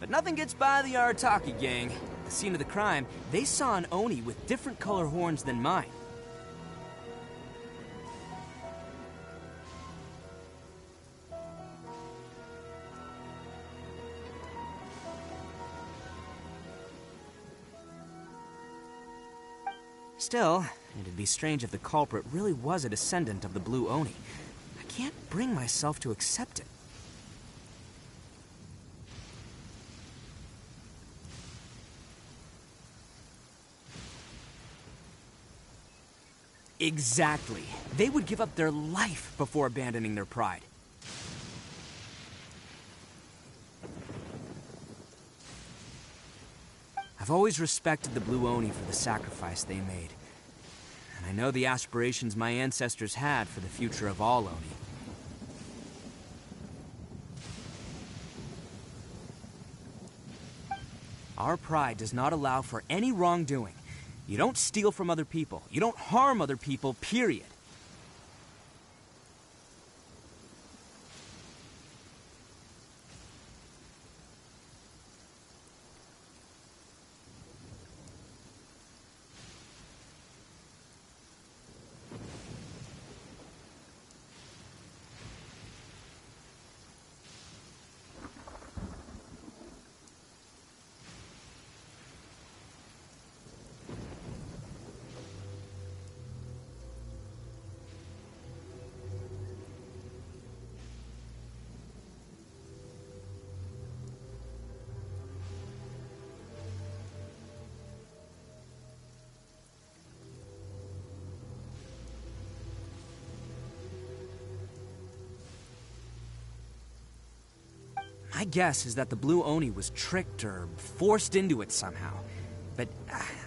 But nothing gets by the Arataki gang. At the scene of the crime, they saw an Oni with different color horns than mine. Still, it'd be strange if the culprit really was a descendant of the Blue Oni. I can't bring myself to accept it. Exactly. They would give up their life before abandoning their pride. I've always respected the Blue Oni for the sacrifice they made. And I know the aspirations my ancestors had for the future of all Oni. Our pride does not allow for any wrongdoing. You don't steal from other people. You don't harm other people, period. My guess is that the Blue Oni was tricked or forced into it somehow. But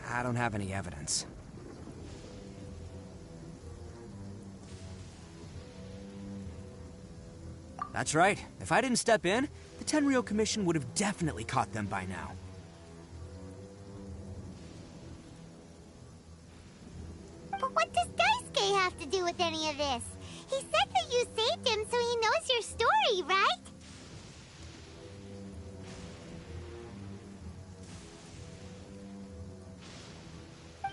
I don't have any evidence. That's right. If I didn't step in, the Tenryou Commission would have definitely caught them by now. But what does Daisuke have to do with any of this? He said that you saved him so he knows your story, right?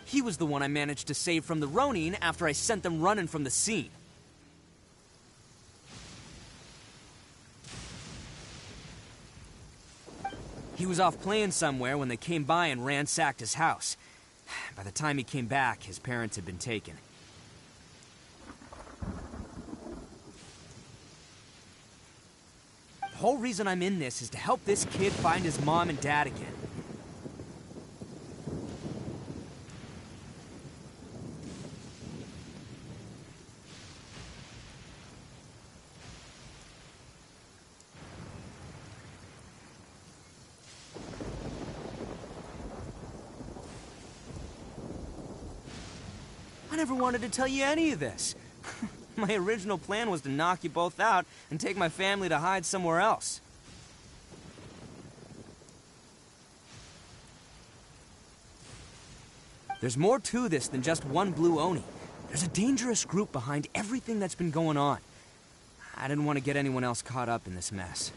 He was the one I managed to save from the Ronin after I sent them running from the scene. He was off playing somewhere when they came by and ransacked his house. By the time he came back, his parents had been taken. The whole reason I'm in this is to help this kid find his mom and dad again. I never wanted to tell you any of this. My original plan was to knock you both out and take my family to hide somewhere else. There's more to this than just one Blue Oni. There's a dangerous group behind everything that's been going on. I didn't want to get anyone else caught up in this mess.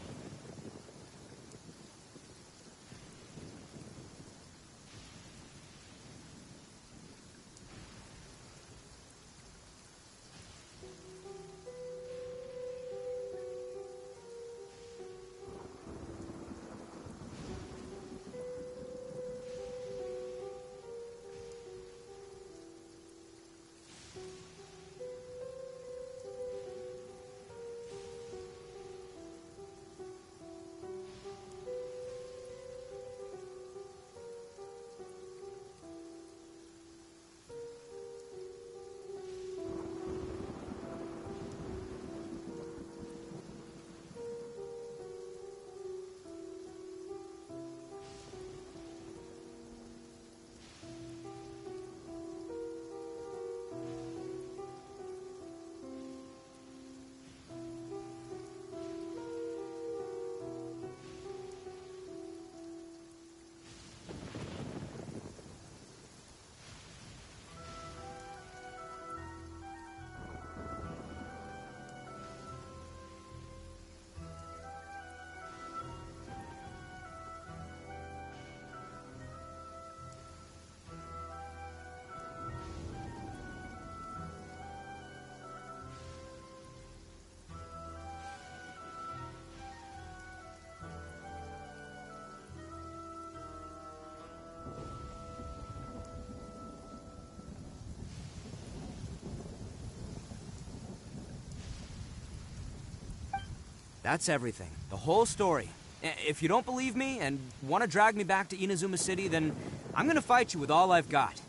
That's everything. The whole story. If you don't believe me and want to drag me back to Inazuma City, then I'm gonna fight you with all I've got.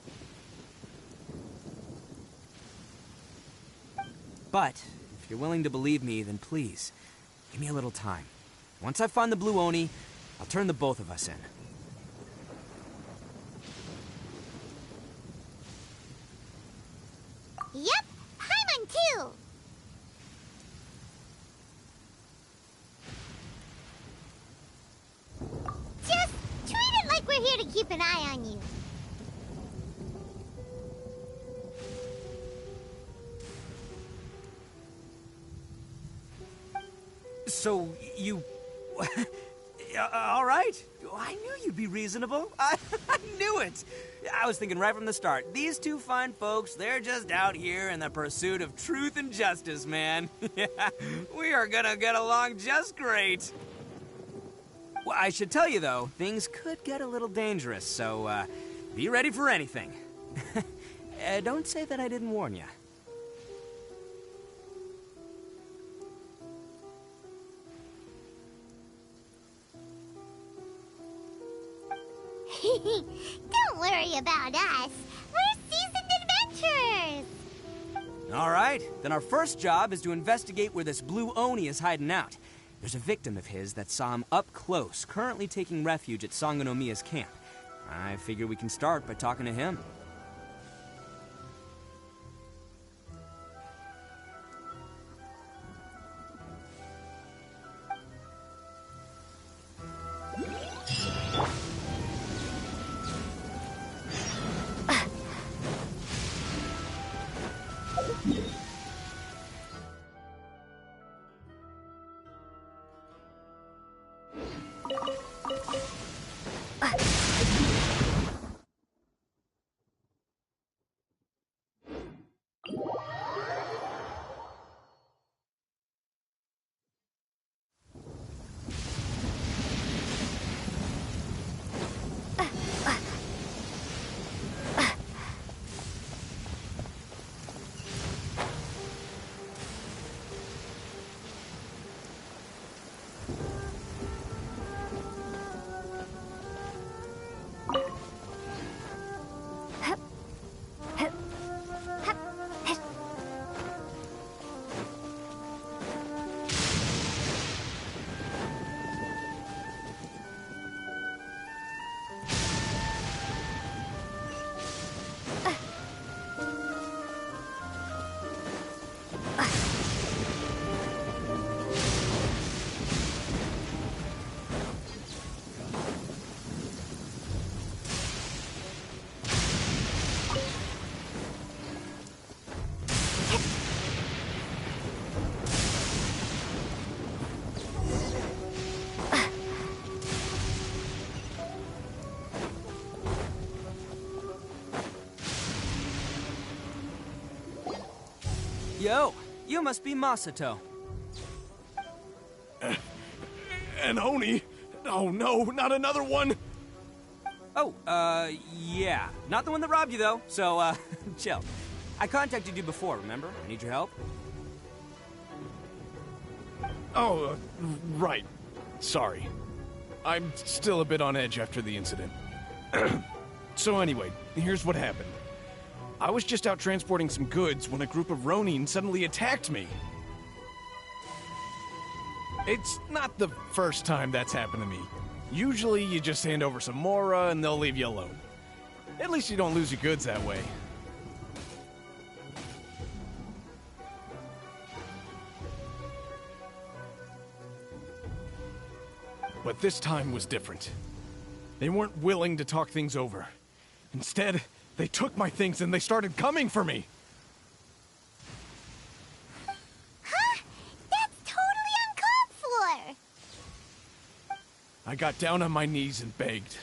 But if you're willing to believe me, then please, give me a little time. Once I find the Blue Oni, I'll turn the both of us in. Yep, Paimon too! Just treat it like we're here to keep an eye on you. So, you... all right. I knew you'd be reasonable. I knew it. I was thinking right from the start. These two fine folks, they're just out here in the pursuit of truth and justice, man. We are gonna get along just great. Well, I should tell you, though, things could get a little dangerous, so be ready for anything. Don't say that I didn't warn you. Don't worry about us. We're seasoned adventurers. All right, then our first job is to investigate where this Blue Oni is hiding out. There's a victim of his that saw him up close, currently taking refuge at Sangonomiya's camp. I figure we can start by talking to him. Yo, you must be Masato. An Oni? Oh no, not another one! Oh, yeah. Not the one that robbed you, though, so, chill. I contacted you before, remember? I need your help. Oh, right. Sorry. I'm still a bit on edge after the incident. So anyway, here's what happened. I was just out transporting some goods when a group of Ronin suddenly attacked me. It's not the first time that's happened to me. Usually you just hand over some Mora and they'll leave you alone. At least you don't lose your goods that way. But this time was different. They weren't willing to talk things over. Instead, they took my things and they started coming for me. Huh? That's totally uncalled for. I got down on my knees and begged.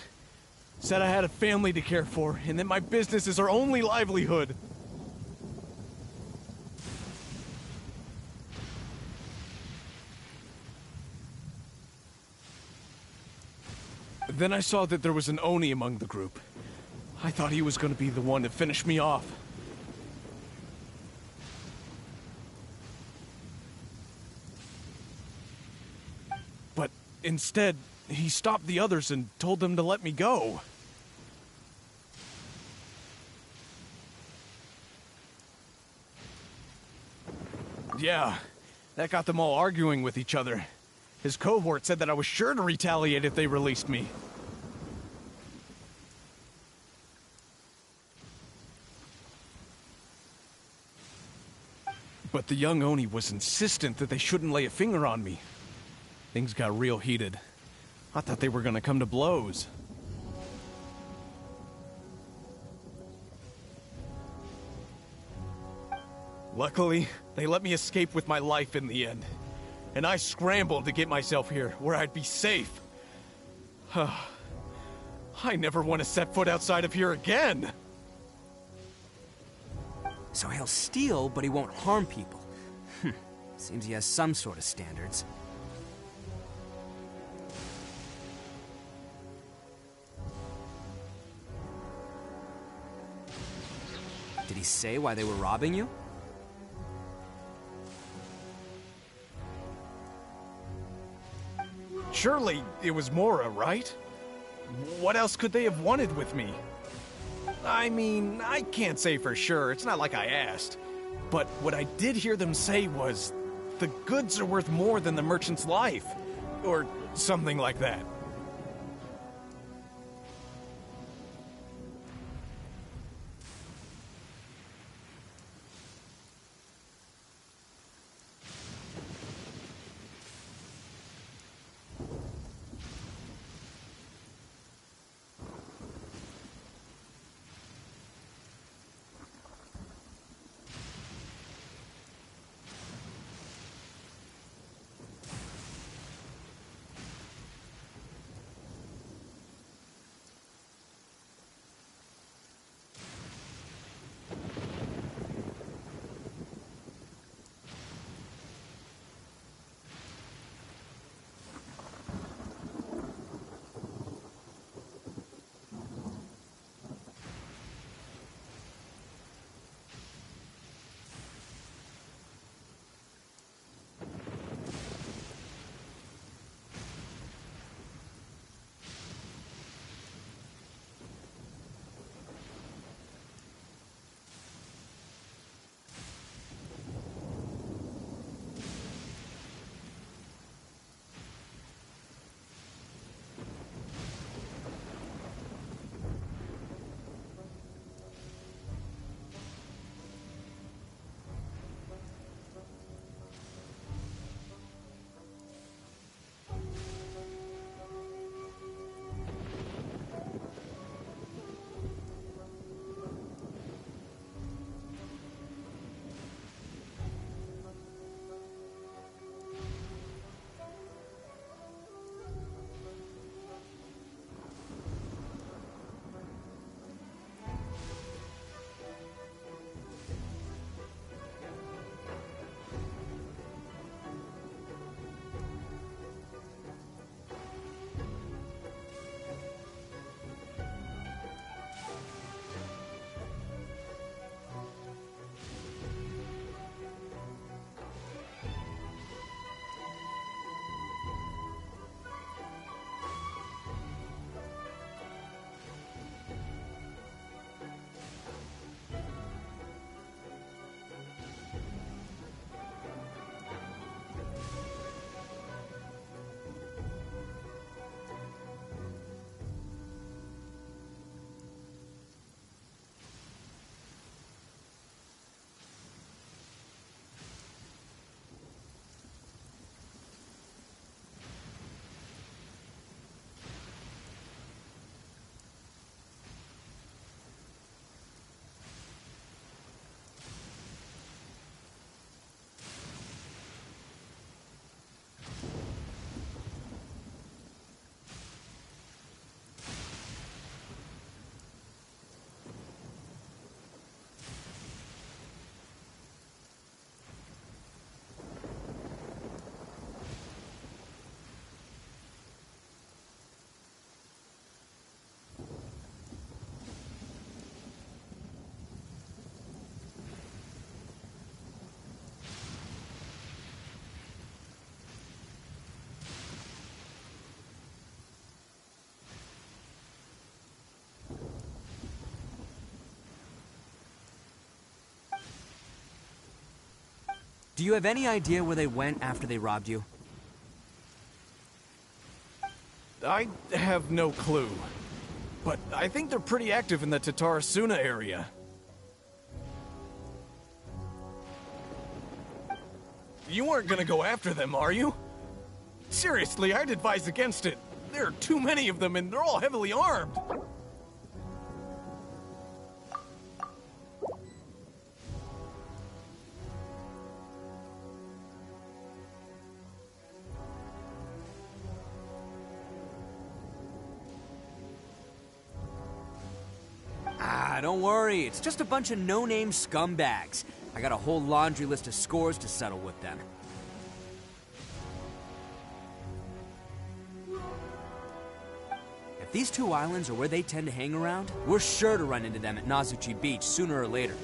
Said I had a family to care for and that my business is our only livelihood. Then I saw that there was an Oni among the group. I thought he was going to be the one to finish me off. instead, he stopped the others and told them to let me go. Yeah, that got them all arguing with each other. His cohort said that I was sure to retaliate if they released me. But the young Oni was insistent that they shouldn't lay a finger on me. Things got real heated. I thought they were gonna come to blows. Luckily, they let me escape with my life in the end. And I scrambled to get myself here, where I'd be safe. I never want to set foot outside of here again! So he'll steal, but he won't harm people. Seems he has some sort of standards. Did he say why they were robbing you? Surely it was Mora, right? What else could they have wanted with me? I mean, I can't say for sure. It's not like I asked. But what I did hear them say was, the goods are worth more than the merchant's life. Or something like that. Do you have any idea where they went after they robbed you? I have no clue. But I think they're pretty active in the Tatarasuna area. You aren't gonna go after them, are you? Seriously, I'd advise against it. There are too many of them and they're all heavily armed. Don't worry. It's just a bunch of no-name scumbags. I got a whole laundry list of scores to settle with them. If these two islands are where they tend to hang around, we're sure to run into them at Nazuchi Beach sooner or later.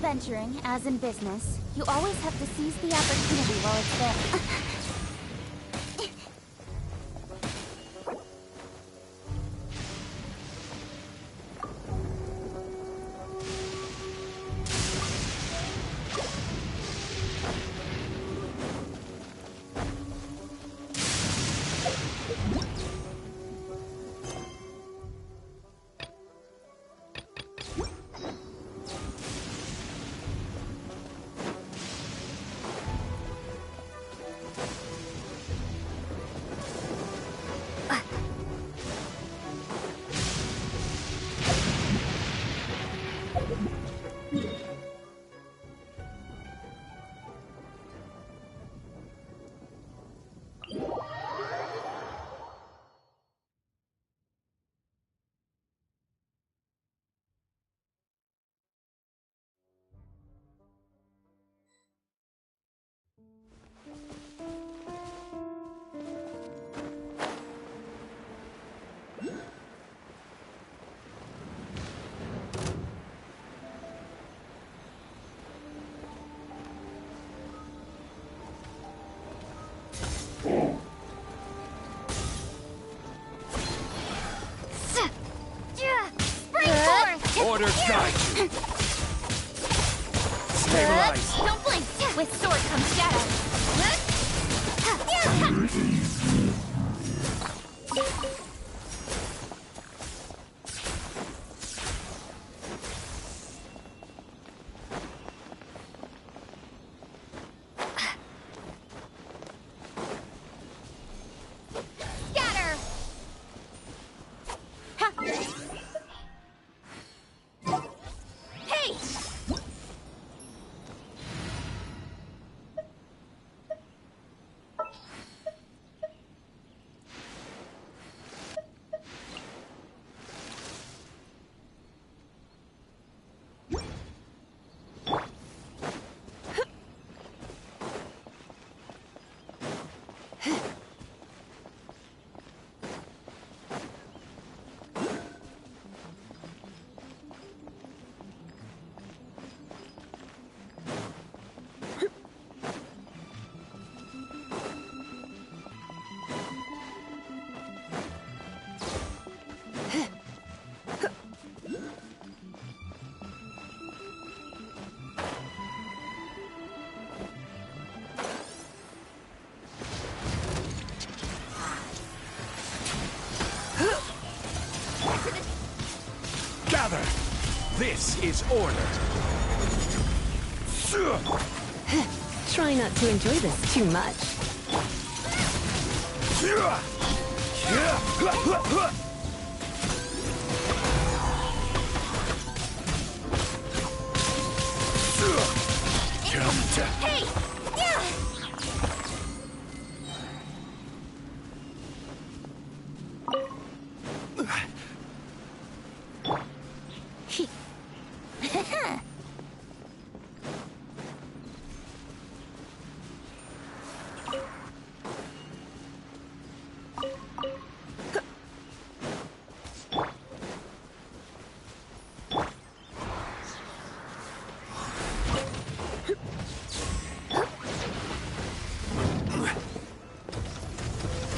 Venturing, as in business, you always have to seize the opportunity while it's there. Order guide you. Stabilize. Don't blink. With sword comes shadow. This is order. Try not to enjoy this too much. Hey! Yeah!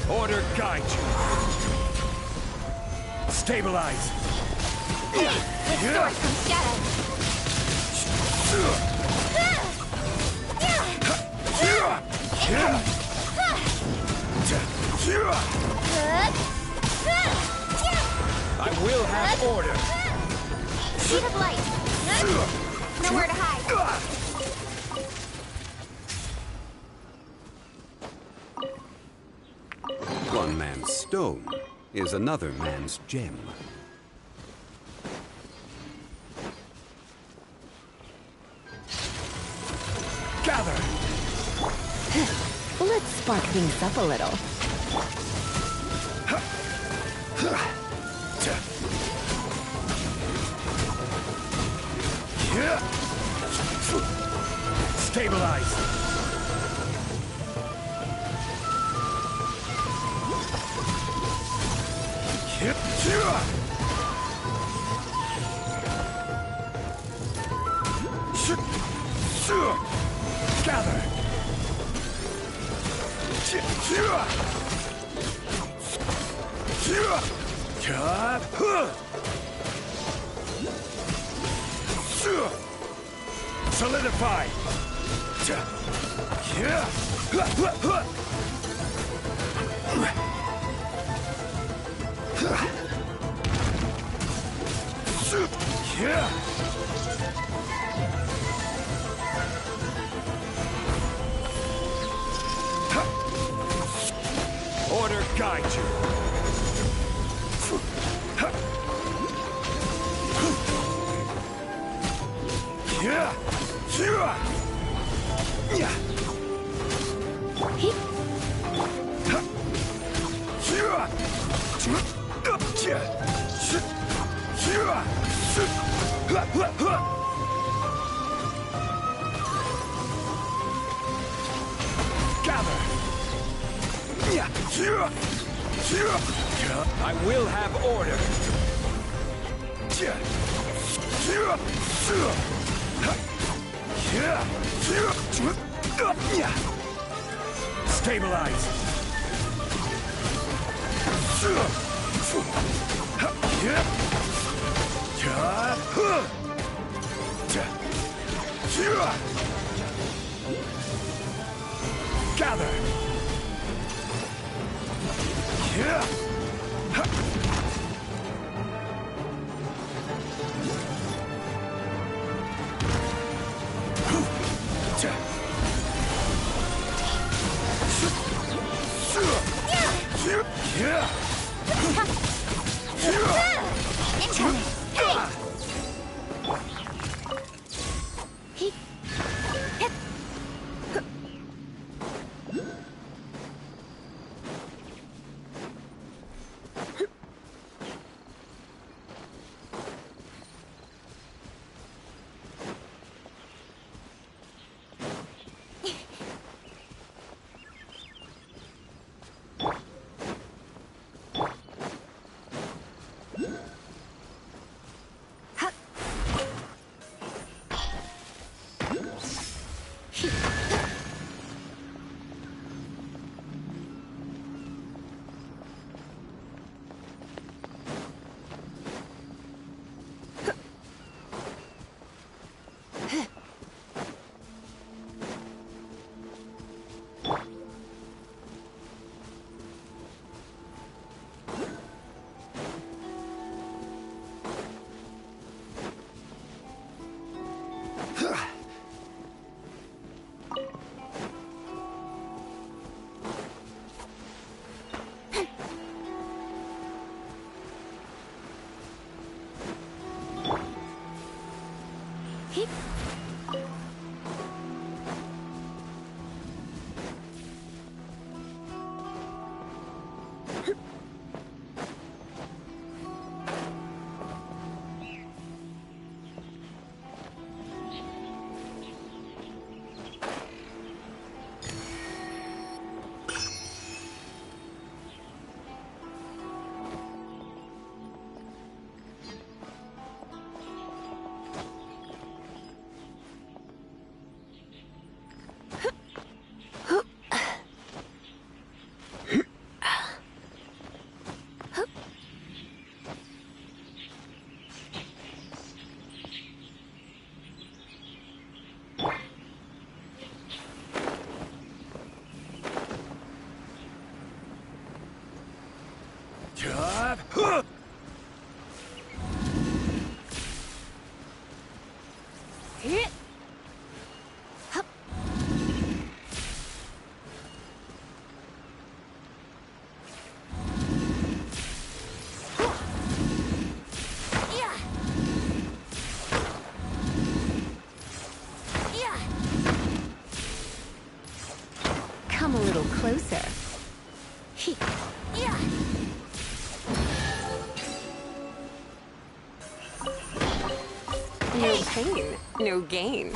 Order guide you. Stabilize. Hey! With sword from shadow! I will have order. Speed of light! Nowhere to hide! One man's stone is another man's gem. Gather! Let's spark things up a little. Stabilize! Gather! Solidify! Order guide you. Gather. I will have order. Stabilize. Gather. Come a little closer. No pain, no gain.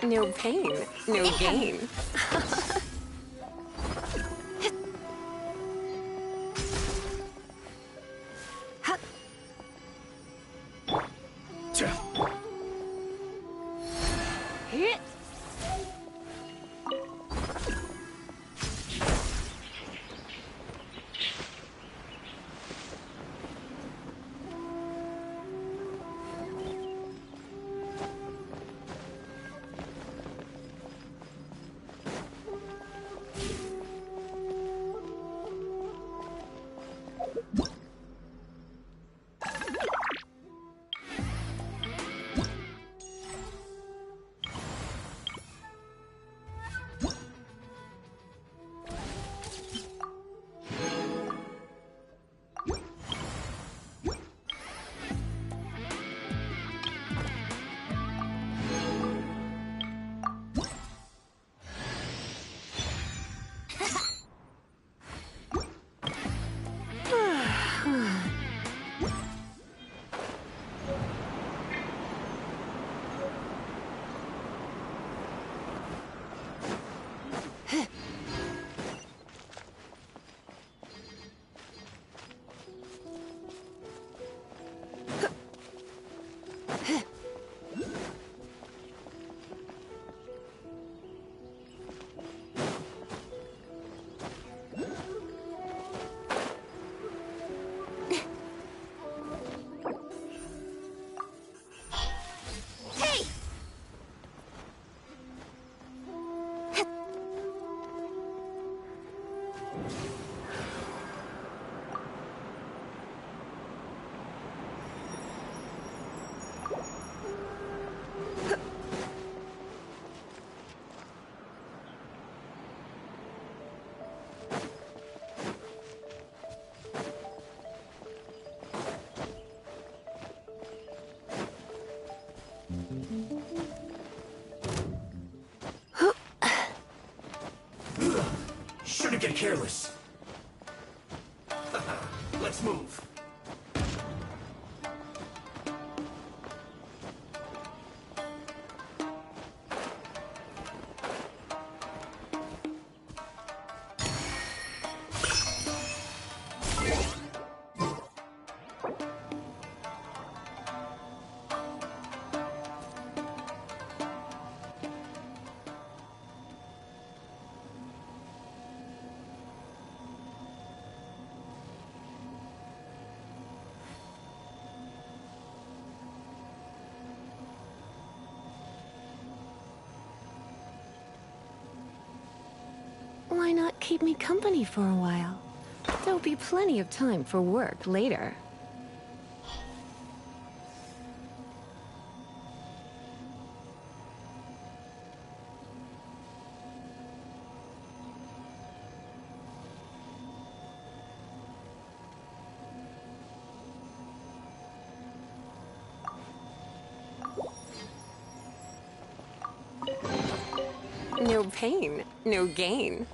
No pain, no gain. Shouldn't get careless. Let's move. Why not keep me company for a while? There'll be plenty of time for work later. No pain, no gain.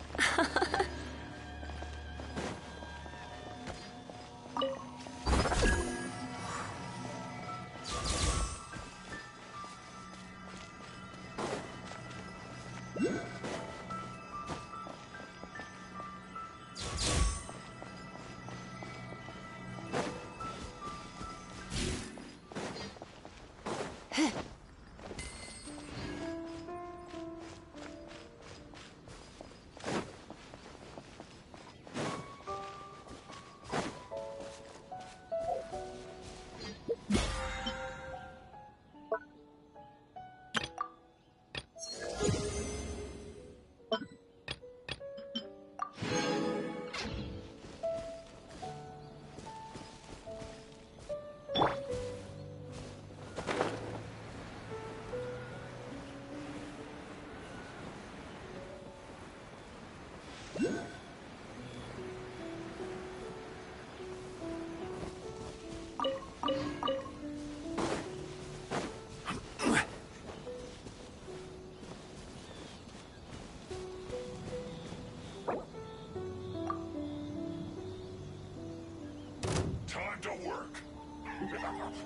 Time to work.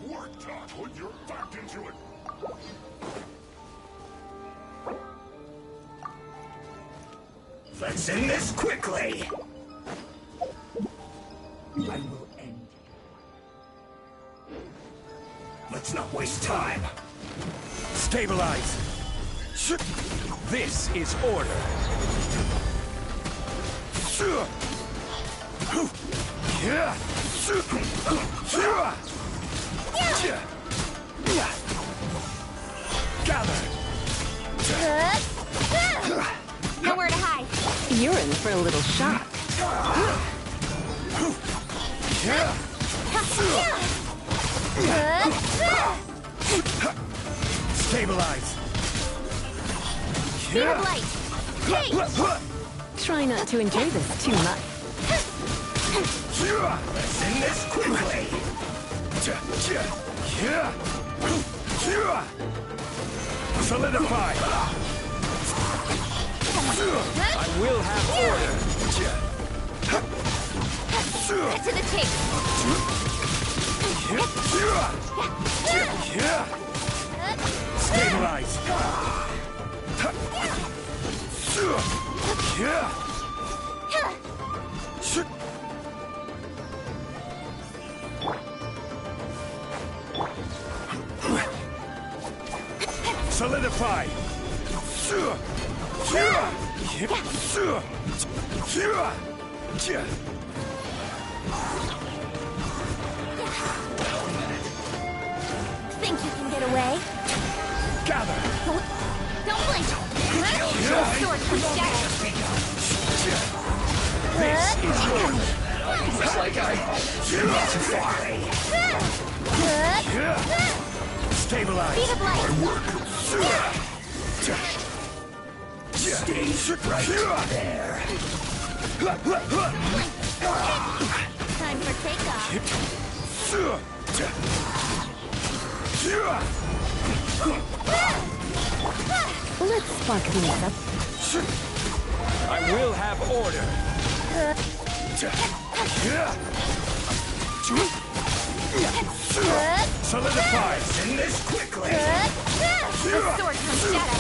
Work time. Put your back into it. Let's end this quickly. I will end. Let's not waste time. Stabilize. This is order. Gather. Nowhere to hide. You're in for a little shock. Stabilize. Speed of light. Try not to enjoy this too much. Let's end this quickly. Solidify. I will have order. Get to the tape. Stabilize. Solidify. Think you can get away? Gather. Don't blink. Your sword comes down. This is yours. Looks like I'm not too far. Stabilize. Speed of light. Stay right there. Time for takeoff. Let's spark things up. I will have order. Solidify. End this quickly. The sword comes shadow.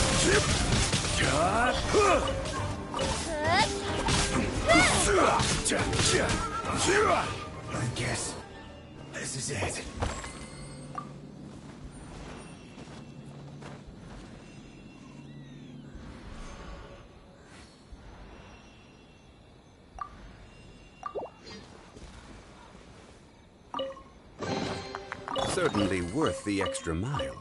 I guess this is it. Certainly worth the extra mile.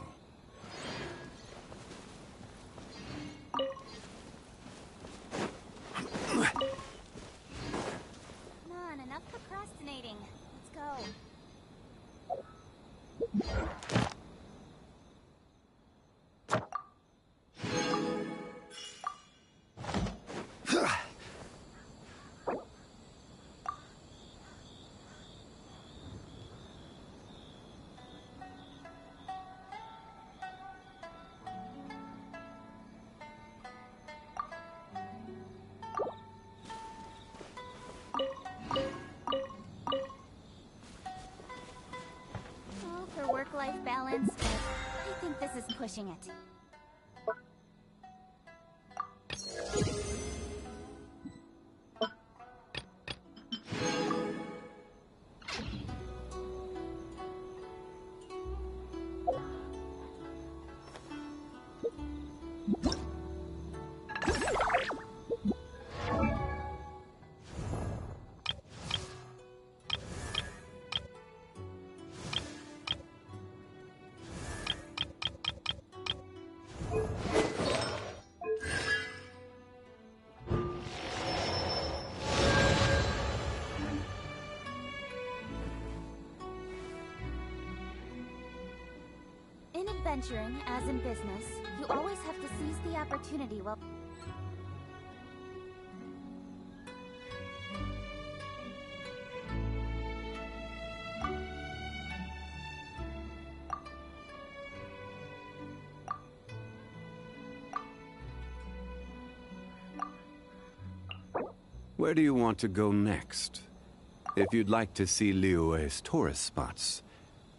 pushing it. In adventuring, as in business, you always have to seize the opportunity while... Where do you want to go next? If you'd like to see Liyue's tourist spots,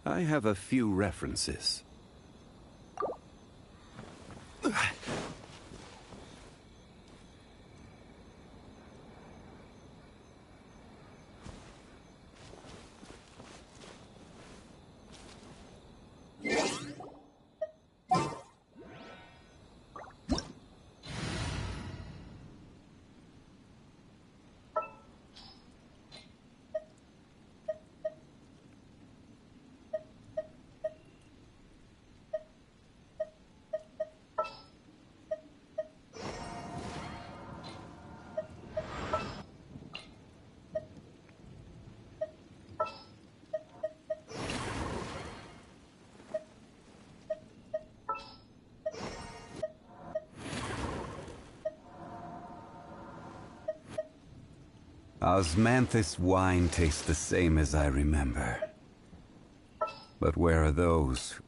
I have a few references. Osmanthus wine tastes the same as I remember. But where are those?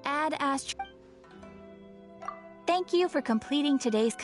Add astro... Thank you for completing today's.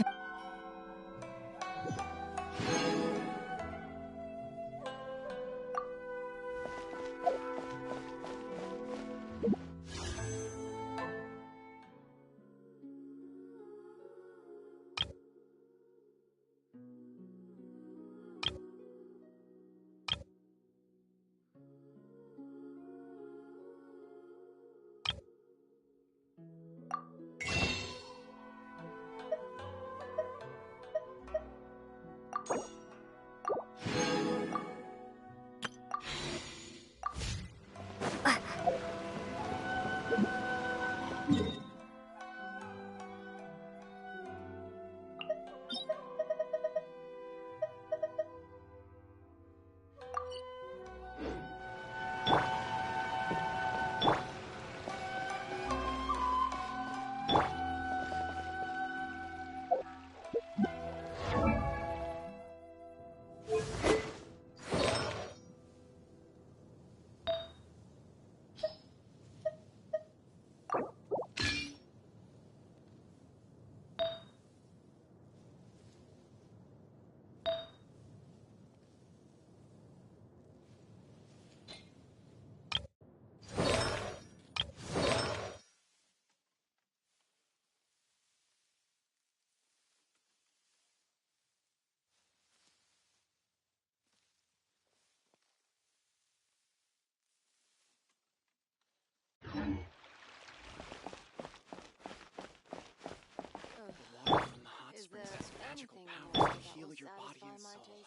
Water from the hot springs has magical powers to heal your body and soul.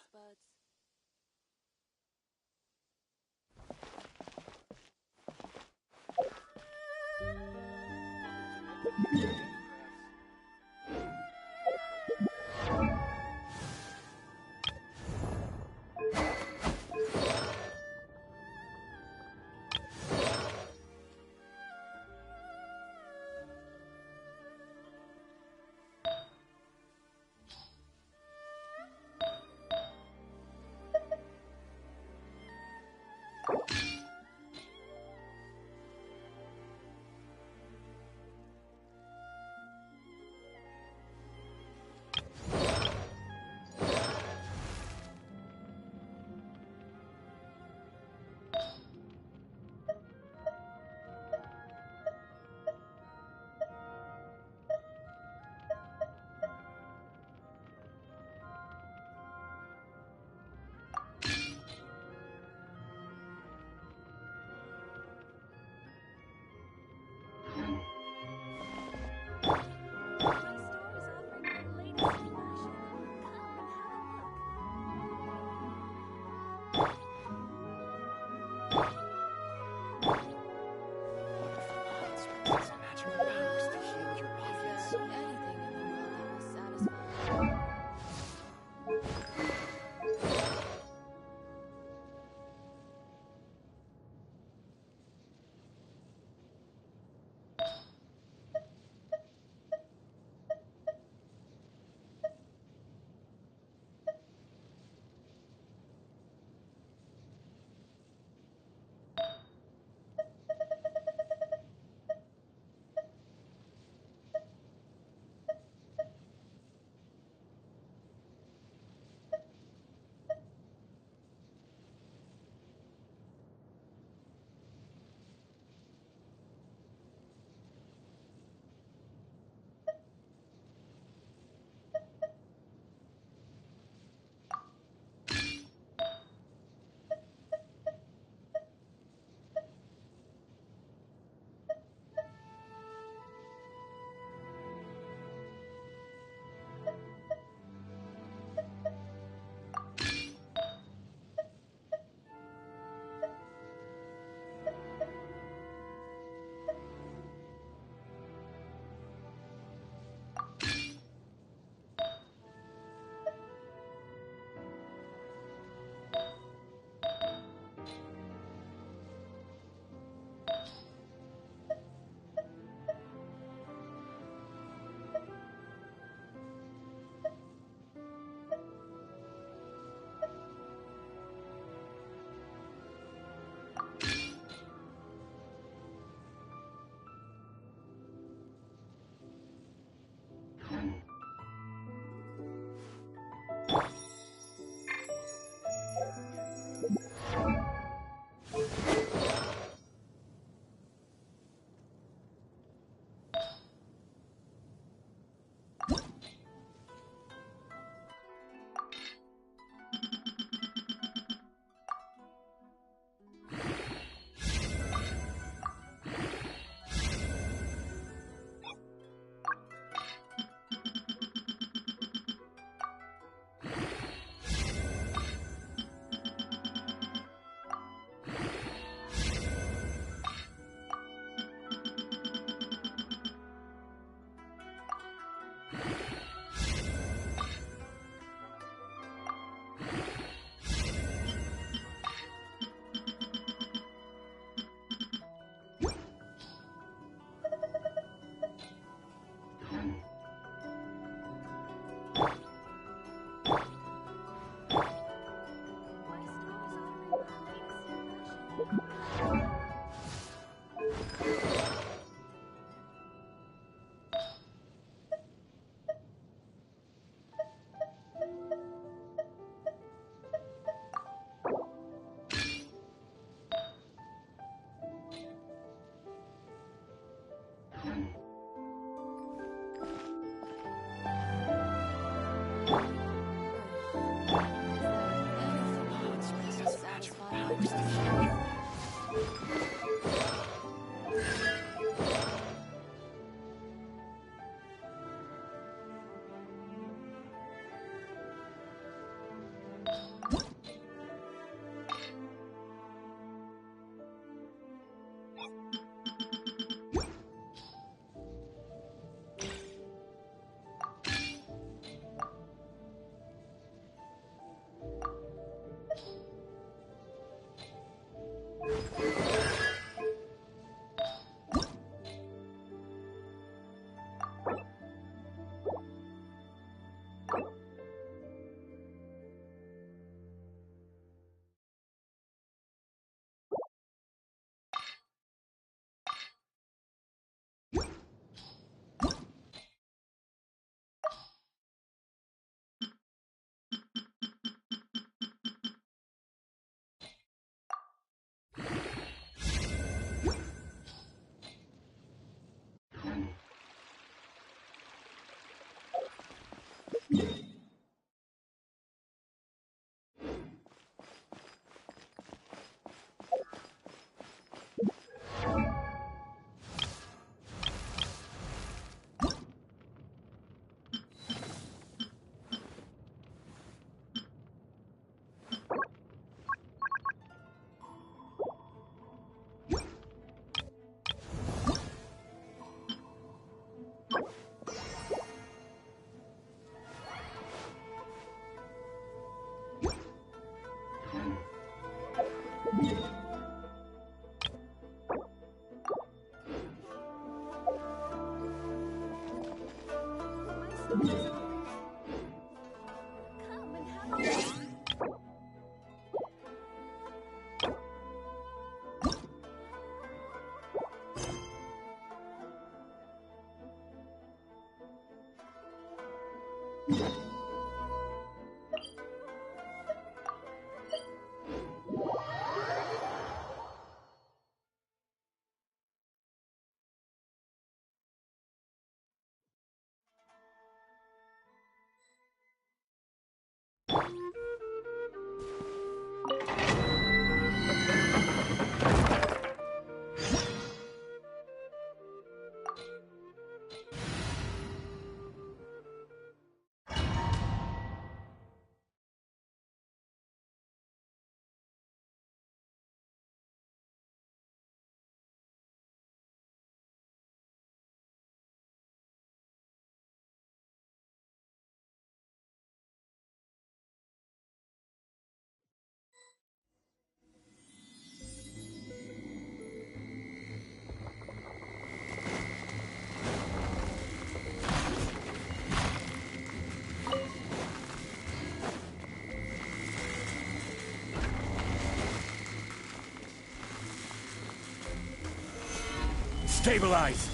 Stabilize!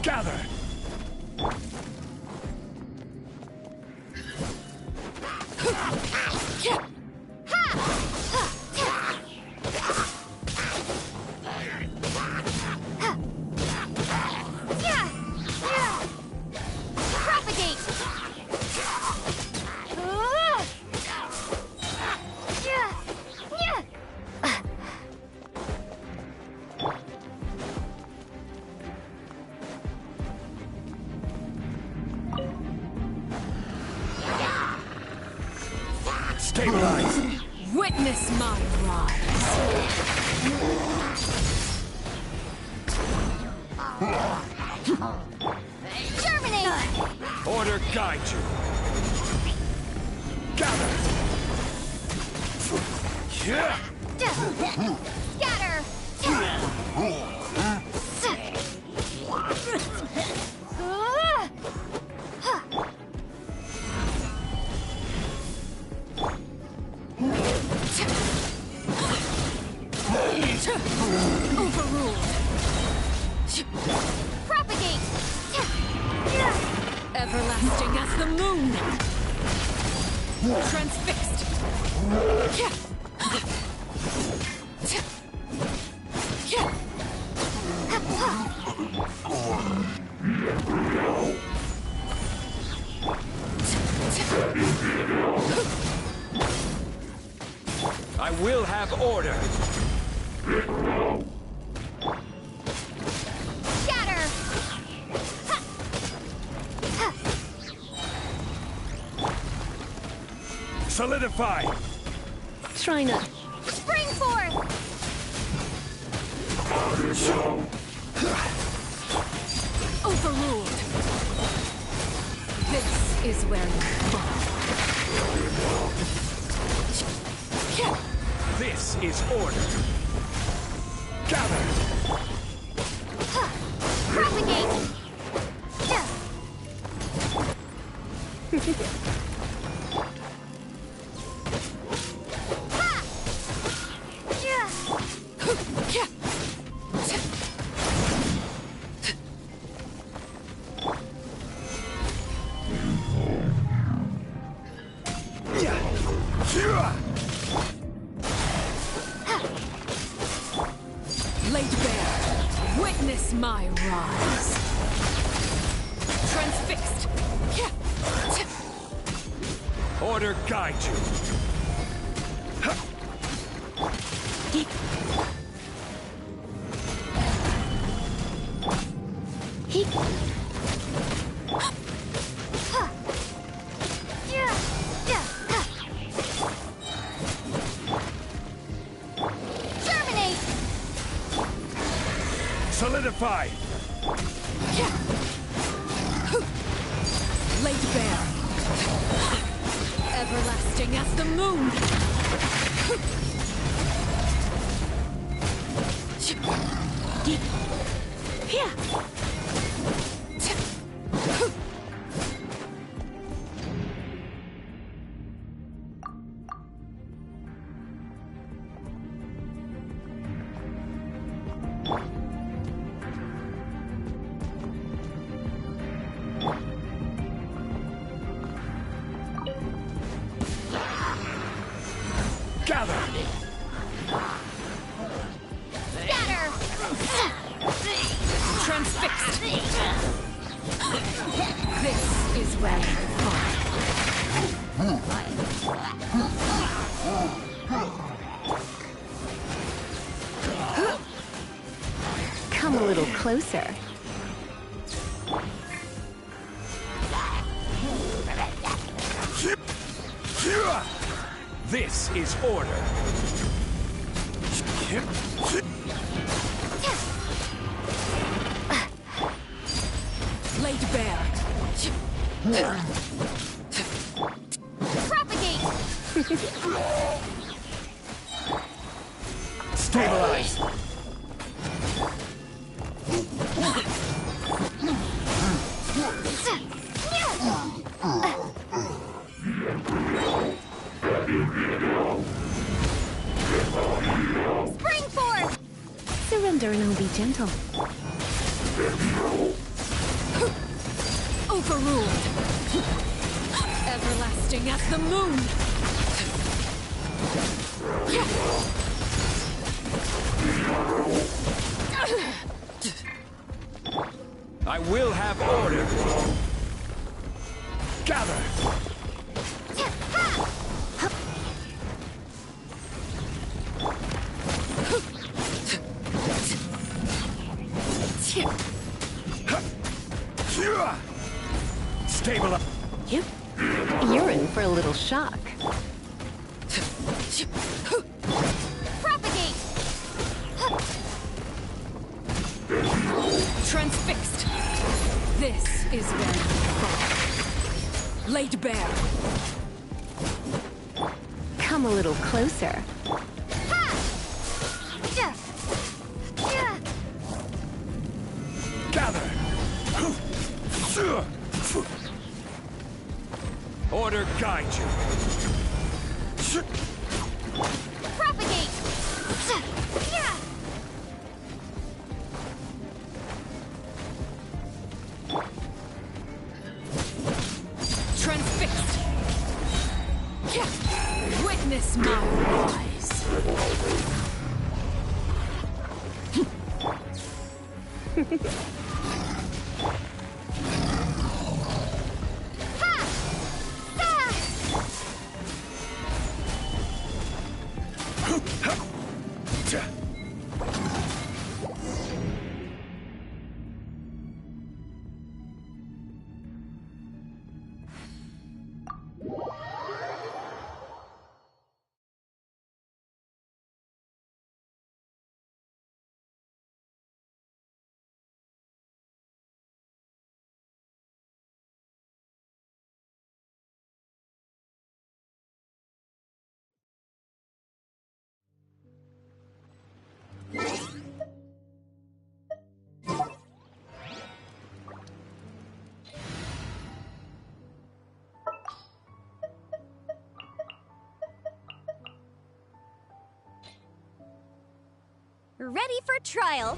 Gather! Stabilize! Witness my rise! Terminate! Order guide you! Gather! Scatter! Overruled. Propagate! Ever Everlasting as the moon! Transfixed! I will have order. Scatter! Solidify. Try not. Spring forth! Overruled! This is where you fall. This is order. Gather. Propagate! Laid bare. Witness my rise. Transfixed. Order guide you. Germinate! Solidify. Laid bare. Everlasting as the moon. Gather. Scatter! Transfixed. This is where you fall. Come a little closer. This is order. Laid bare. Propagate! Stabilize. Spring forth! Surrender and I'll be gentle. Overruled. Everlasting as the moon. I will have order. Gather. Stabilize. Yep. You're in for a little shock. Propagate! Transfixed. This is where you fall. Laid bare. Come a little closer. Gather. Order guide you. Propagate! Face my eyes. Ready for trial.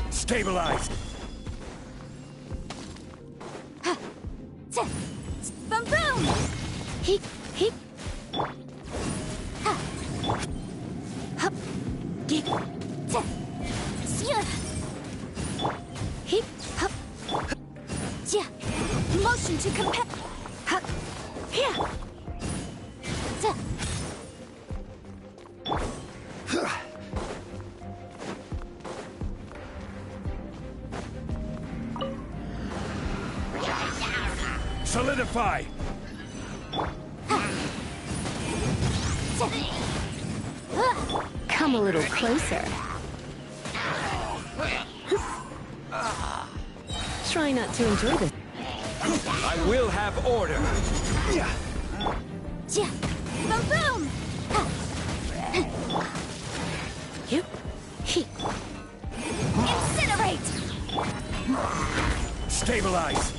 Stabilize! Boom boom! He. Ha. Hup. Get. He. Hup. Yeah. Motion to compare. Hup. Here. Solidify! Come a little closer. Try not to enjoy this. I will have order! Yeah. Boom boom! You. He. Incinerate! Stabilize!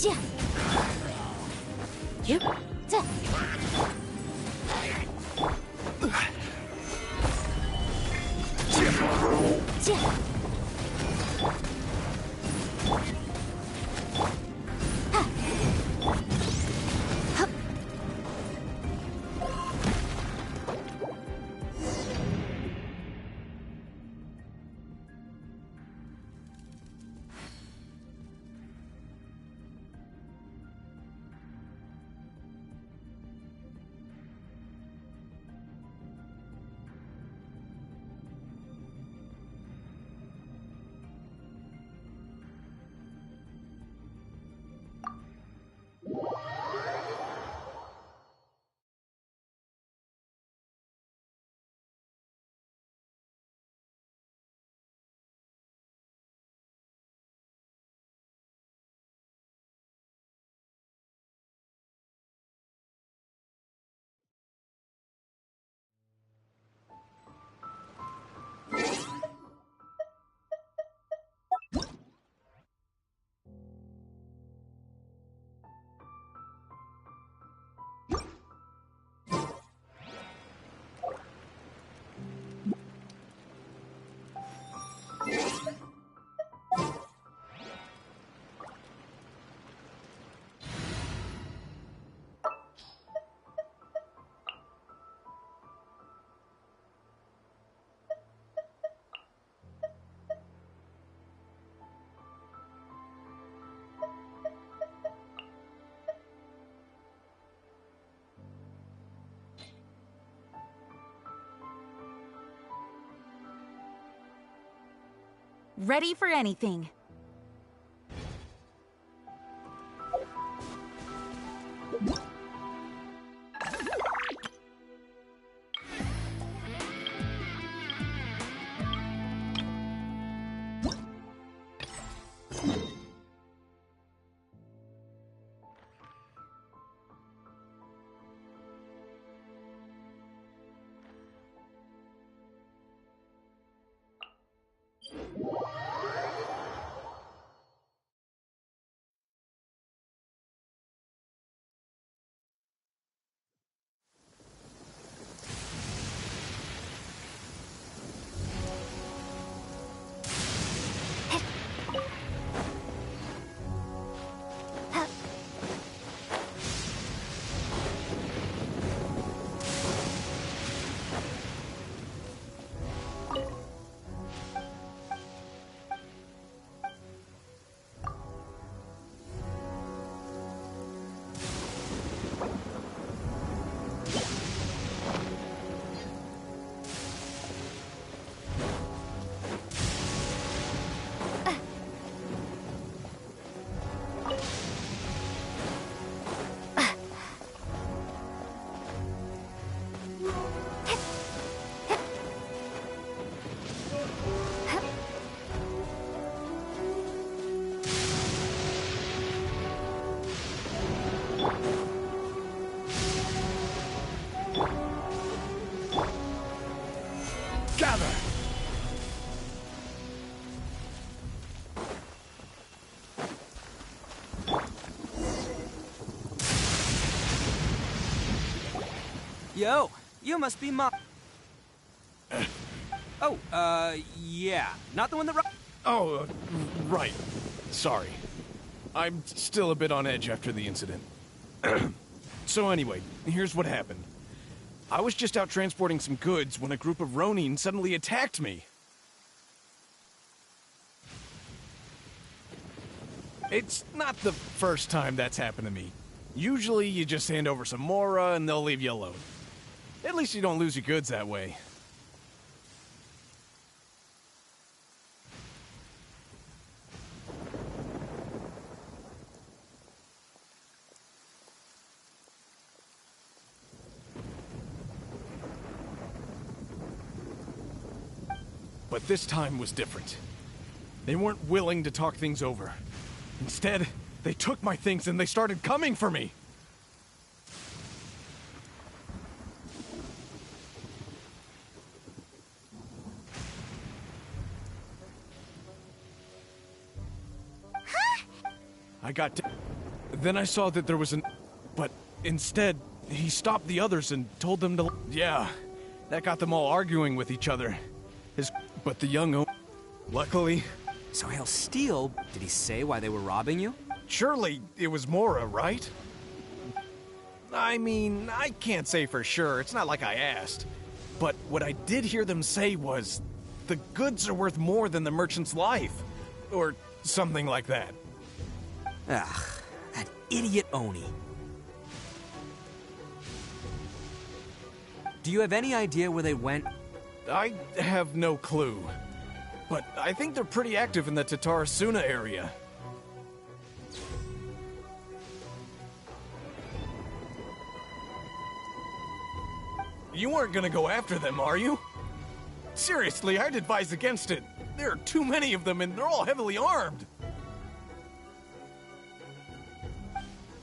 Yeah. Yep. Yeah. Ready for anything. Yo, you must be Oh, yeah. Not the one that... Oh, right. Sorry. I'm still a bit on edge after the incident. So anyway, here's what happened. I was just out transporting some goods when a group of Ronin suddenly attacked me. It's not the first time that's happened to me. Usually you just hand over some Mora and they'll leave you alone. At least you don't lose your goods that way. But this time was different. They weren't willing to talk things over. Instead, they took my things and they started coming for me. I got Then I saw that there was an... But instead, he stopped the others and told them to... Yeah, that got them all arguing with each other. But the young... Luckily... So he'll steal... Did he say why they were robbing you? Surely it was Mora, right? I mean, I can't say for sure. It's not like I asked. But what I did hear them say was... The goods are worth more than the merchant's life. Or something like that. Ugh, that idiot Oni. Do you have any idea where they went? I have no clue. But I think they're pretty active in the Tatarasuna area. You aren't gonna go after them, are you? Seriously, I'd advise against it. There are too many of them and they're all heavily armed.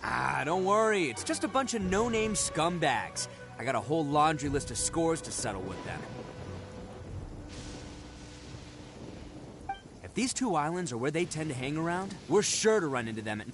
Ah, don't worry. It's just a bunch of no-name scumbags. I got a whole laundry list of scores to settle with them. If these two islands are where they tend to hang around, we're sure to run into them at...